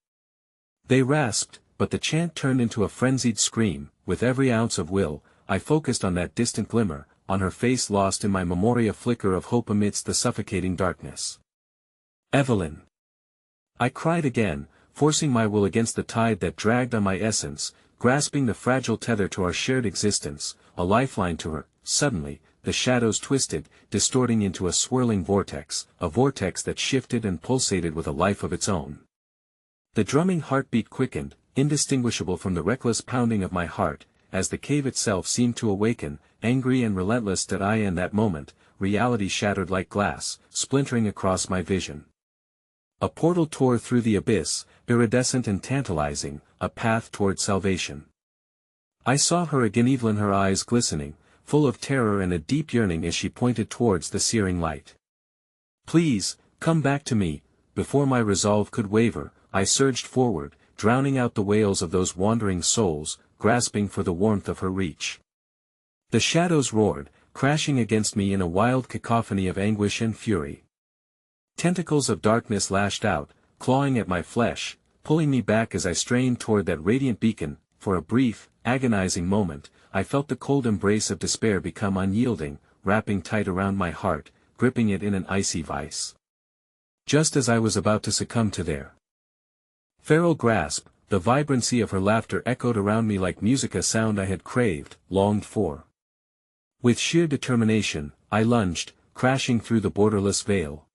They rasped, but the chant turned into a frenzied scream. With every ounce of will, I focused on that distant glimmer, on her face lost in my memory, a flicker of hope amidst the suffocating darkness. Evelyn. I cried again, forcing my will against the tide that dragged on my essence, grasping the fragile tether to our shared existence, a lifeline to her. Suddenly, the shadows twisted, distorting into a swirling vortex, a vortex that shifted and pulsated with a life of its own. The drumming heartbeat quickened, indistinguishable from the reckless pounding of my heart, as the cave itself seemed to awaken, angry and relentless. That I, in that moment, reality shattered like glass, splintering across my vision. A portal tore through the abyss, iridescent and tantalizing, a path toward salvation. I saw her again, Evelyn, her eyes glistening, full of terror and a deep yearning as she pointed towards the searing light. Please, come back to me. Before my resolve could waver, I surged forward, drowning out the wails of those wandering souls, grasping for the warmth of her reach. The shadows roared, crashing against me in a wild cacophony of anguish and fury. Tentacles of darkness lashed out, clawing at my flesh, pulling me back as I strained toward that radiant beacon. For a brief, agonizing moment, I felt the cold embrace of despair become unyielding, wrapping tight around my heart, gripping it in an icy vice. Just as I was about to succumb to their feral grasp, the vibrancy of her laughter echoed around me like music, a sound I had craved, longed for. With sheer determination, I lunged, crashing through the borderless veil.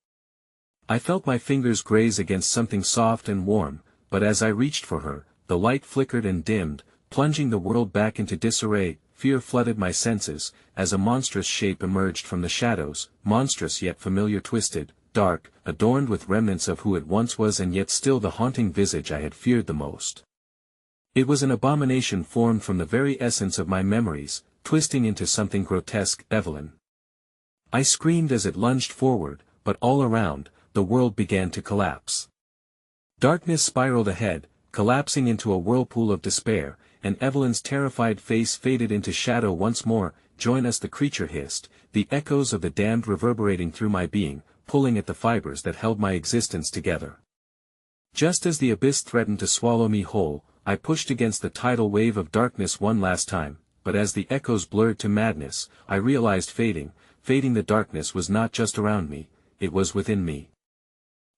I felt my fingers graze against something soft and warm, but as I reached for her, the light flickered and dimmed, plunging the world back into disarray. Fear flooded my senses, as a monstrous shape emerged from the shadows, monstrous yet familiar, twisted, dark, adorned with remnants of who it once was, and yet still the haunting visage I had feared the most. It was an abomination formed from the very essence of my memories, twisting into something grotesque. Evelyn. I screamed as it lunged forward, but all around, the world began to collapse. Darkness spiraled ahead, collapsing into a whirlpool of despair, and Evelyn's terrified face faded into shadow once more. Join us, the creature hissed, the echoes of the damned reverberating through my being, pulling at the fibers that held my existence together. Just as the abyss threatened to swallow me whole, I pushed against the tidal wave of darkness one last time, but as the echoes blurred to madness, I realized fading the darkness was not just around me, it was within me.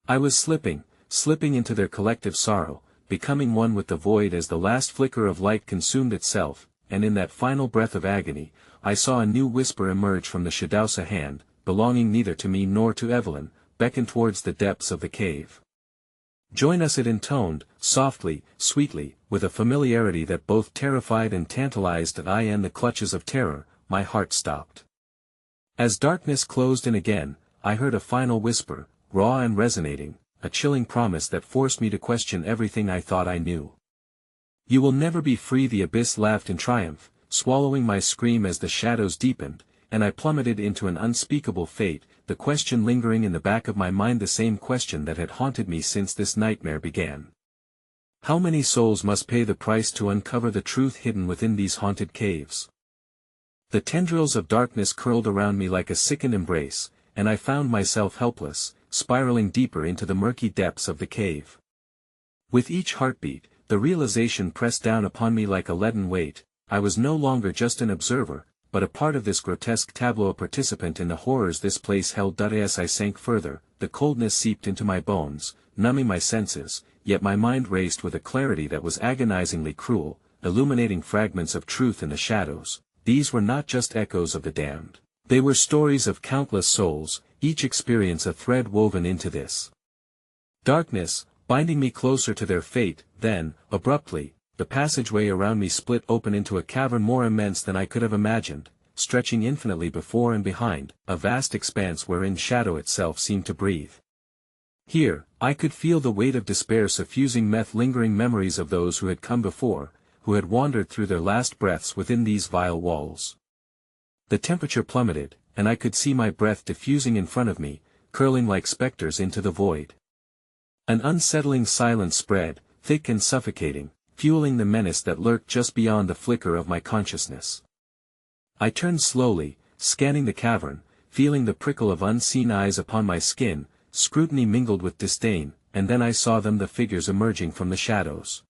I was slipping into their collective sorrow, becoming one with the void as the last flicker of light consumed itself, and in that final breath of agony, I saw a new whisper emerge from the Shadowsa hand, belonging neither to me nor to Evelyn, beckon towards the depths of the cave. "Join us," it intoned, softly, sweetly, with a familiarity that both terrified and tantalized. And I, in the clutches of terror, my heart stopped. As darkness closed in again, I heard a final whisper, raw and resonating, a chilling promise that forced me to question everything I thought I knew. "You will never be free." The abyss laughed in triumph, swallowing my scream as the shadows deepened, and I plummeted into an unspeakable fate, the question lingering in the back of my mind, the same question that had haunted me since this nightmare began. How many souls must pay the price to uncover the truth hidden within these haunted caves? The tendrils of darkness curled around me like a sickened embrace, and I found myself helpless, spiraling deeper into the murky depths of the cave. With each heartbeat, the realization pressed down upon me like a leaden weight. I was no longer just an observer, but a part of this grotesque tableau, a participant in the horrors this place held. As I sank further, the coldness seeped into my bones, numbing my senses, yet my mind raced with a clarity that was agonizingly cruel, illuminating fragments of truth in the shadows. These were not just echoes of the damned. They were stories of countless souls, each experience a thread woven into this darkness, binding me closer to their fate. Then, abruptly, the passageway around me split open into a cavern more immense than I could have imagined, stretching infinitely before and behind, a vast expanse wherein shadow itself seemed to breathe. Here, I could feel the weight of despair suffusing lingering memories of those who had come before, who had wandered through their last breaths within these vile walls. The temperature plummeted, and I could see my breath diffusing in front of me, curling like specters into the void. An unsettling silence spread, thick and suffocating, fueling the menace that lurked just beyond the flicker of my consciousness. I turned slowly, scanning the cavern, feeling the prickle of unseen eyes upon my skin, scrutiny mingled with disdain, and then I saw them, the figures emerging from the shadows.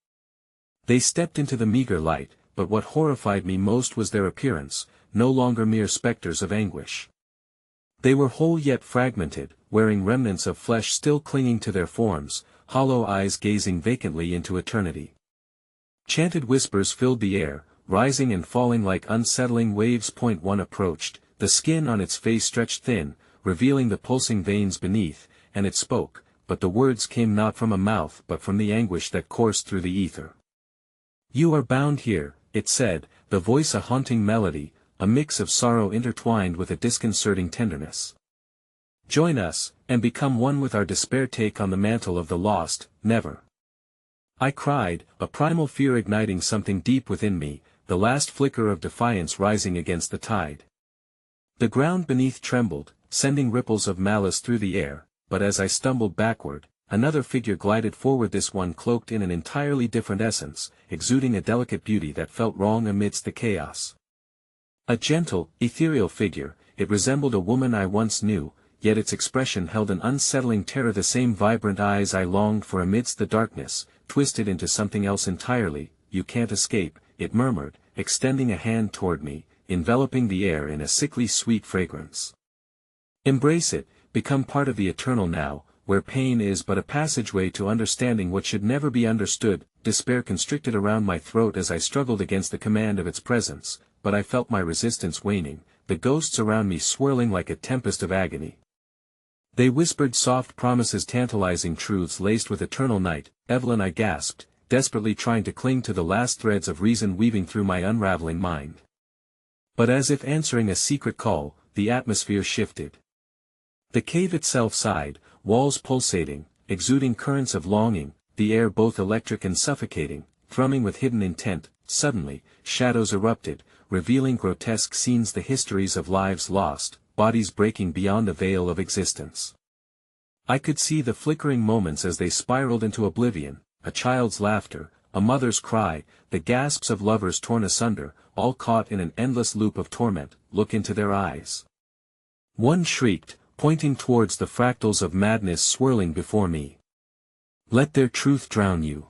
They stepped into the meager light, but what horrified me most was their appearance, no longer mere specters of anguish. They were whole yet fragmented, wearing remnants of flesh still clinging to their forms, hollow eyes gazing vacantly into eternity. Chanted whispers filled the air, rising and falling like unsettling waves. One approached, the skin on its face stretched thin, revealing the pulsing veins beneath, and it spoke, but the words came not from a mouth but from the anguish that coursed through the ether. "You are bound here," it said, the voice a haunting melody, a mix of sorrow intertwined with a disconcerting tenderness. "Join us, and become one with our despair. Take on the mantle of the lost, never." I cried, a primal fear igniting something deep within me, the last flicker of defiance rising against the tide. The ground beneath trembled, sending ripples of malice through the air, but as I stumbled backward, another figure glided forward, this one cloaked in an entirely different essence, exuding a delicate beauty that felt wrong amidst the chaos. A gentle, ethereal figure, it resembled a woman I once knew, yet its expression held an unsettling terror. The same vibrant eyes I longed for amidst the darkness, twisted into something else entirely. "You can't escape," it murmured, extending a hand toward me, enveloping the air in a sickly sweet fragrance. "Embrace it, become part of the eternal now, where pain is but a passageway to understanding what should never be understood." Despair constricted around my throat as I struggled against the command of its presence, but I felt my resistance waning, the ghosts around me swirling like a tempest of agony. They whispered soft promises, tantalizing truths laced with eternal night. "Evelyn," I gasped, desperately trying to cling to the last threads of reason weaving through my unraveling mind. But as if answering a secret call, the atmosphere shifted. The cave itself sighed, walls pulsating, exuding currents of longing, the air both electric and suffocating, thrumming with hidden intent. Suddenly, shadows erupted, revealing grotesque scenes, the histories of lives lost, bodies breaking beyond the veil of existence. I could see the flickering moments as they spiraled into oblivion, a child's laughter, a mother's cry, the gasps of lovers torn asunder, all caught in an endless loop of torment. "Look into their eyes," one shrieked, pointing towards the fractals of madness swirling before me. "Let their truth drown you.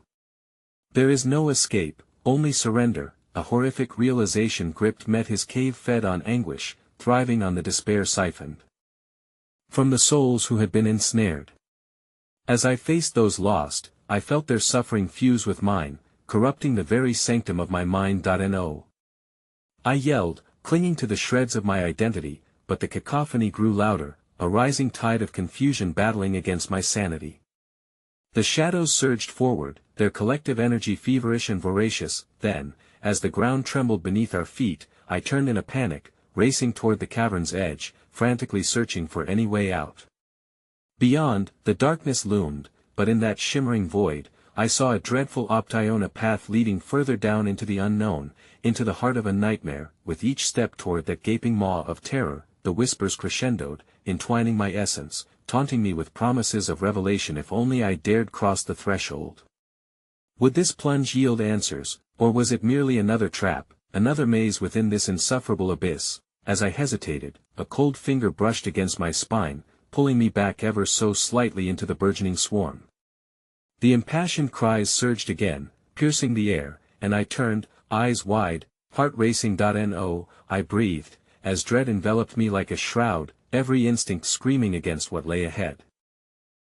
There is no escape, only surrender." A horrific realization gripped his cave, fed on anguish, thriving on the despair siphoned From the souls who had been ensnared. As I faced those lost, I felt their suffering fuse with mine, corrupting the very sanctum of my mind. I yelled, clinging to the shreds of my identity, but the cacophony grew louder, a rising tide of confusion battling against my sanity. The shadows surged forward, their collective energy feverish and voracious. Then, as the ground trembled beneath our feet, I turned in a panic, racing toward the cavern's edge, frantically searching for any way out. Beyond, the darkness loomed, but in that shimmering void, I saw a dreadful Optiona path leading further down into the unknown, into the heart of a nightmare. With each step toward that gaping maw of terror, the whispers crescendoed, entwining my essence, taunting me with promises of revelation if only I dared cross the threshold. Would this plunge yield answers, or was it merely another trap, another maze within this insufferable abyss? As I hesitated, a cold finger brushed against my spine, pulling me back ever so slightly into the burgeoning swarm. The impassioned cries surged again, piercing the air, and I turned, eyes wide, heart racing. No, I breathed, as dread enveloped me like a shroud, every instinct screaming against what lay ahead.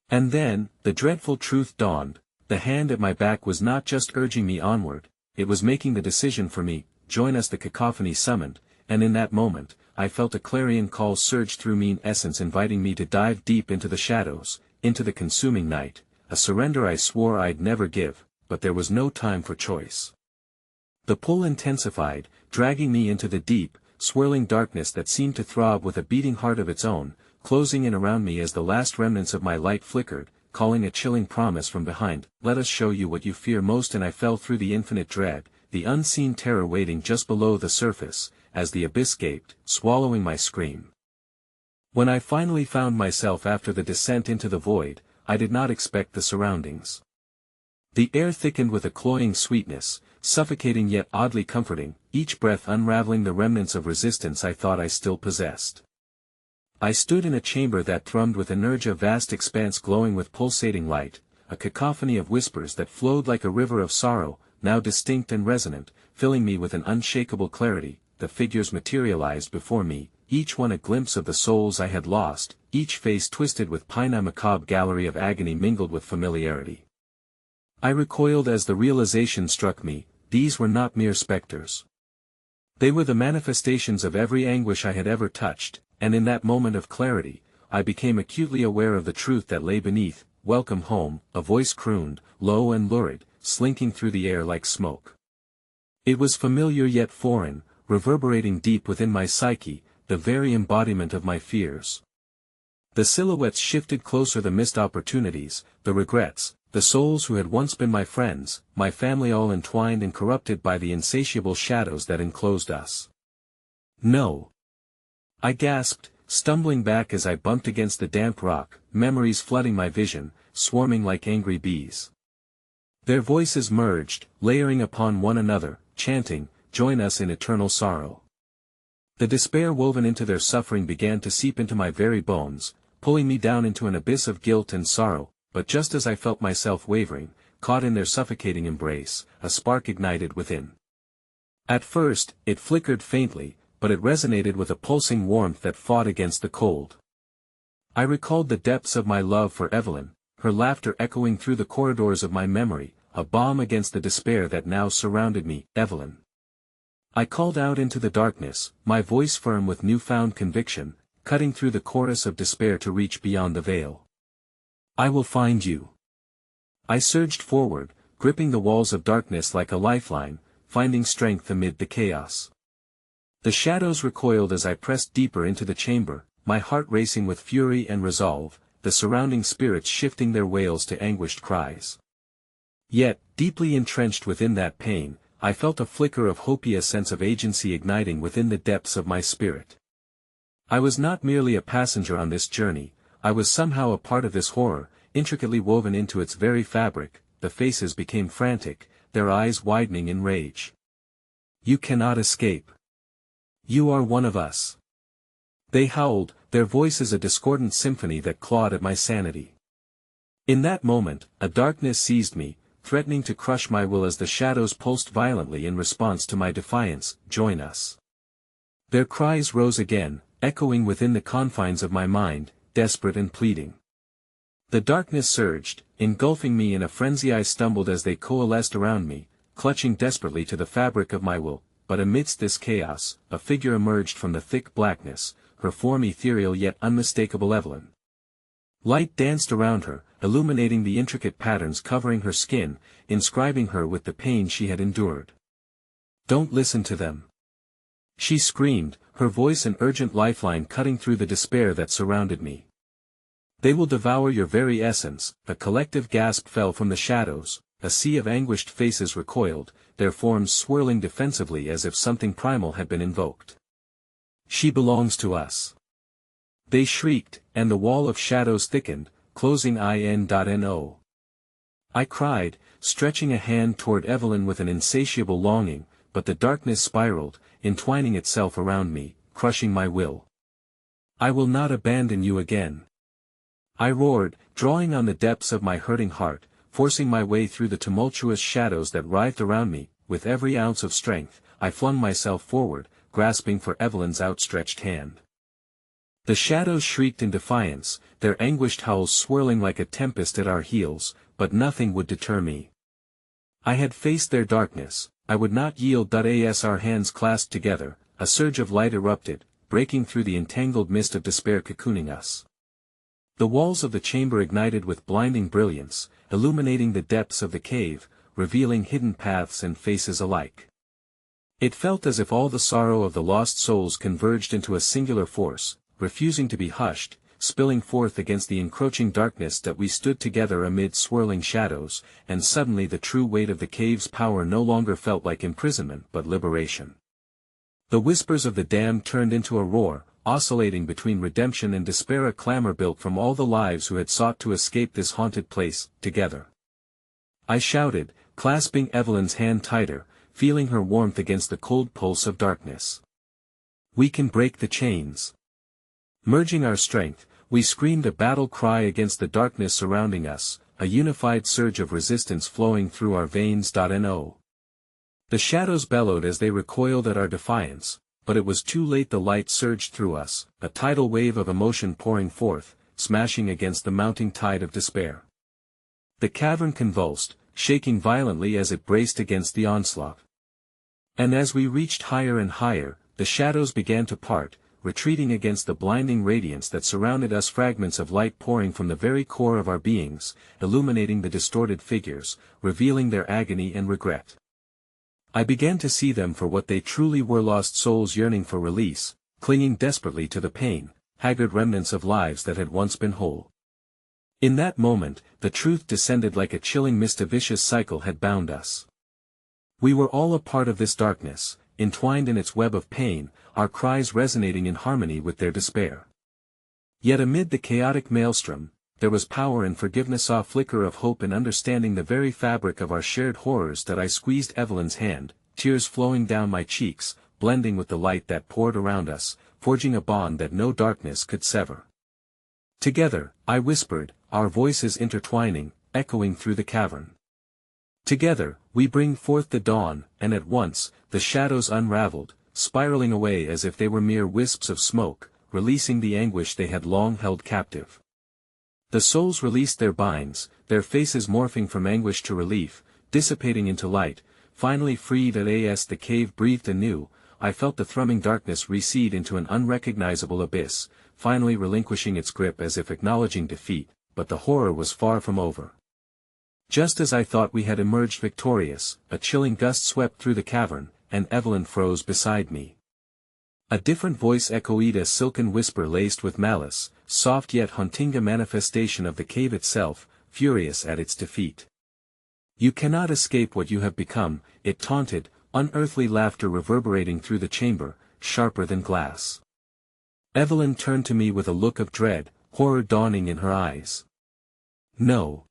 And then, the dreadful truth dawned. The hand at my back was not just urging me onward, it was making the decision for me. Join us, the cacophony summoned, and in that moment, I felt a clarion call surge through me, in essence inviting me to dive deep into the shadows, into the consuming night, a surrender I swore I'd never give, but there was no time for choice. The pull intensified, dragging me into the deep, swirling darkness that seemed to throb with a beating heart of its own, closing in around me as the last remnants of my light flickered, calling a chilling promise from behind, "Let us show you what you fear most." And I fell through the infinite dread, the unseen terror waiting just below the surface, as the abyss gaped, swallowing my scream. When I finally found myself after the descent into the void, I did not expect the surroundings. The air thickened with a cloying sweetness, suffocating yet oddly comforting, each breath unraveling the remnants of resistance I thought I still possessed. I stood in a chamber that thrummed with energy, a vast expanse glowing with pulsating light, a cacophony of whispers that flowed like a river of sorrow, now distinct and resonant, filling me with an unshakable clarity. The figures materialized before me, each one a glimpse of the souls I had lost, each face twisted with pain, a macabre gallery of agony mingled with familiarity. I recoiled as the realization struck me, these were not mere specters. They were the manifestations of every anguish I had ever touched, and in that moment of clarity, I became acutely aware of the truth that lay beneath. "Welcome home," a voice crooned, low and lurid, slinking through the air like smoke. It was familiar yet foreign, reverberating deep within my psyche, the very embodiment of my fears. The silhouettes shifted closer, the missed opportunities, the regrets, the souls who had once been my friends, my family, all entwined and corrupted by the insatiable shadows that enclosed us. "No!" I gasped, stumbling back as I bumped against the damp rock, memories flooding my vision, swarming like angry bees. Their voices merged, layering upon one another, chanting, "Join us in eternal sorrow." The despair woven into their suffering began to seep into my very bones, pulling me down into an abyss of guilt and sorrow. But just as I felt myself wavering, caught in their suffocating embrace, a spark ignited within. At first, it flickered faintly, but it resonated with a pulsing warmth that fought against the cold. I recalled the depths of my love for Evelyn, her laughter echoing through the corridors of my memory, a balm against the despair that now surrounded me. "Evelyn." I called out into the darkness, my voice firm with newfound conviction, cutting through the chorus of despair to reach beyond the veil. "I will find you." I surged forward, gripping the walls of darkness like a lifeline, finding strength amid the chaos. The shadows recoiled as I pressed deeper into the chamber, my heart racing with fury and resolve, the surrounding spirits shifting their wails to anguished cries. Yet, deeply entrenched within that pain, I felt a flicker of hope, a sense of agency igniting within the depths of my spirit. I was not merely a passenger on this journey, I was somehow a part of this horror, intricately woven into its very fabric. The faces became frantic, their eyes widening in rage. "You cannot escape. You are one of us." They howled, their voices a discordant symphony that clawed at my sanity. In that moment, a darkness seized me, threatening to crush my will as the shadows pulsed violently in response to my defiance. "Join us." Their cries rose again, echoing within the confines of my mind, desperate and pleading. The darkness surged, engulfing me in a frenzy. I stumbled as they coalesced around me, clutching desperately to the fabric of my will, but amidst this chaos, a figure emerged from the thick blackness, her form ethereal yet unmistakable. Evelyn. Light danced around her, illuminating the intricate patterns covering her skin, inscribing her with the pain she had endured. "Don't listen to them!" she screamed, her voice an urgent lifeline cutting through the despair that surrounded me. "They will devour your very essence." A collective gasp fell from the shadows, a sea of anguished faces recoiled, their forms swirling defensively as if something primal had been invoked. "She belongs to us!" they shrieked, and the wall of shadows thickened, closing in. I cried, stretching a hand toward Evelyn with an insatiable longing, but the darkness spiraled, entwining itself around me, crushing my will. "I will not abandon you again!" I roared, drawing on the depths of my hurting heart, forcing my way through the tumultuous shadows that writhed around me. With every ounce of strength, I flung myself forward, grasping for Evelyn's outstretched hand. The shadows shrieked in defiance, their anguished howls swirling like a tempest at our heels, but nothing would deter me. I had faced their darkness, I would not yield. As our hands clasped together, a surge of light erupted, breaking through the entangled mist of despair cocooning us. The walls of the chamber ignited with blinding brilliance, illuminating the depths of the cave, revealing hidden paths and faces alike. It felt as if all the sorrow of the lost souls converged into a singular force, refusing to be hushed, spilling forth against the encroaching darkness. That we stood together amid swirling shadows, and suddenly the true weight of the cave's power no longer felt like imprisonment but liberation. The whispers of the damned turned into a roar, oscillating between redemption and despair, a clamor built from all the lives who had sought to escape this haunted place, together. I shouted, clasping Evelyn's hand tighter, feeling her warmth against the cold pulse of darkness. "We can break the chains!" Merging our strength, we screamed a battle cry against the darkness surrounding us, a unified surge of resistance flowing through our veins. The shadows bellowed as they recoiled at our defiance, but it was too late. The light surged through us, a tidal wave of emotion pouring forth, smashing against the mounting tide of despair. The cavern convulsed, shaking violently as it braced against the onslaught. And as we reached higher and higher, the shadows began to part, retreating against the blinding radiance that surrounded us, fragments of light pouring from the very core of our beings, illuminating the distorted figures, revealing their agony and regret. I began to see them for what they truly were, lost souls yearning for release, clinging desperately to the pain, haggard remnants of lives that had once been whole. In that moment, the truth descended like a chilling mist. A vicious cycle had bound us. We were all a part of this darkness, entwined in its web of pain, our cries resonating in harmony with their despair. Yet amid the chaotic maelstrom, there was power and forgiveness, a flicker of hope and understanding, the very fabric of our shared horrors. That I squeezed Evelyn's hand, tears flowing down my cheeks, blending with the light that poured around us, forging a bond that no darkness could sever. "Together," I whispered, our voices intertwining, echoing through the cavern. "Together, we bring forth the dawn," and at once, the shadows unraveled, spiraling away as if they were mere wisps of smoke, releasing the anguish they had long held captive. The souls released their binds, their faces morphing from anguish to relief, dissipating into light, finally freed. As the cave breathed anew, I felt the thrumming darkness recede into an unrecognizable abyss, finally relinquishing its grip as if acknowledging defeat, but the horror was far from over. Just as I thought we had emerged victorious, a chilling gust swept through the cavern, and Evelyn froze beside me. A different voice echoed, a silken whisper laced with malice, soft yet haunting, a manifestation of the cave itself, furious at its defeat. "You cannot escape what you have become," it taunted, unearthly laughter reverberating through the chamber, sharper than glass. Evelyn turned to me with a look of dread, horror dawning in her eyes. "No.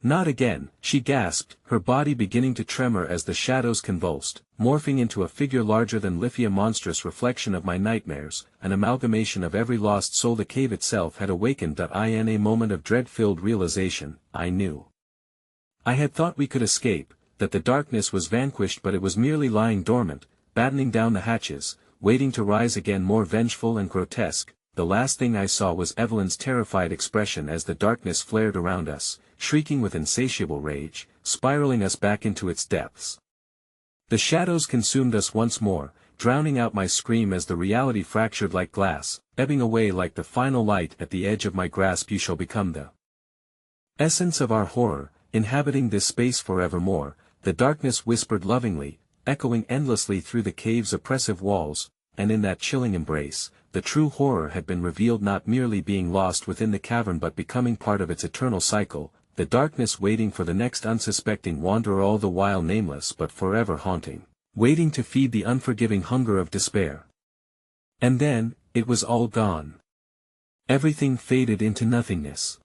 Not again," she gasped, her body beginning to tremor as the shadows convulsed, morphing into a figure larger than life, a monstrous reflection of my nightmares, an amalgamation of every lost soul. The cave itself had awakened. In a moment of dread-filled realization, I knew. I had thought we could escape, that the darkness was vanquished, but it was merely lying dormant, battening down the hatches, waiting to rise again, more vengeful and grotesque, the last thing I saw was Evelyn's terrified expression as the darkness flared around us, shrieking with insatiable rage, spiraling us back into its depths. The shadows consumed us once more, drowning out my scream as the reality fractured like glass, ebbing away like the final light at the edge of my grasp. You shall become the essence of our horror, inhabiting this space forevermore, the darkness whispered lovingly, echoing endlessly through the cave's oppressive walls, and in that chilling embrace, the true horror had been revealed, not merely being lost within the cavern but becoming part of its eternal cycle, the darkness waiting for the next unsuspecting wanderer, all the while nameless but forever haunting, waiting to feed the unforgiving hunger of despair. And then, it was all gone. Everything faded into nothingness.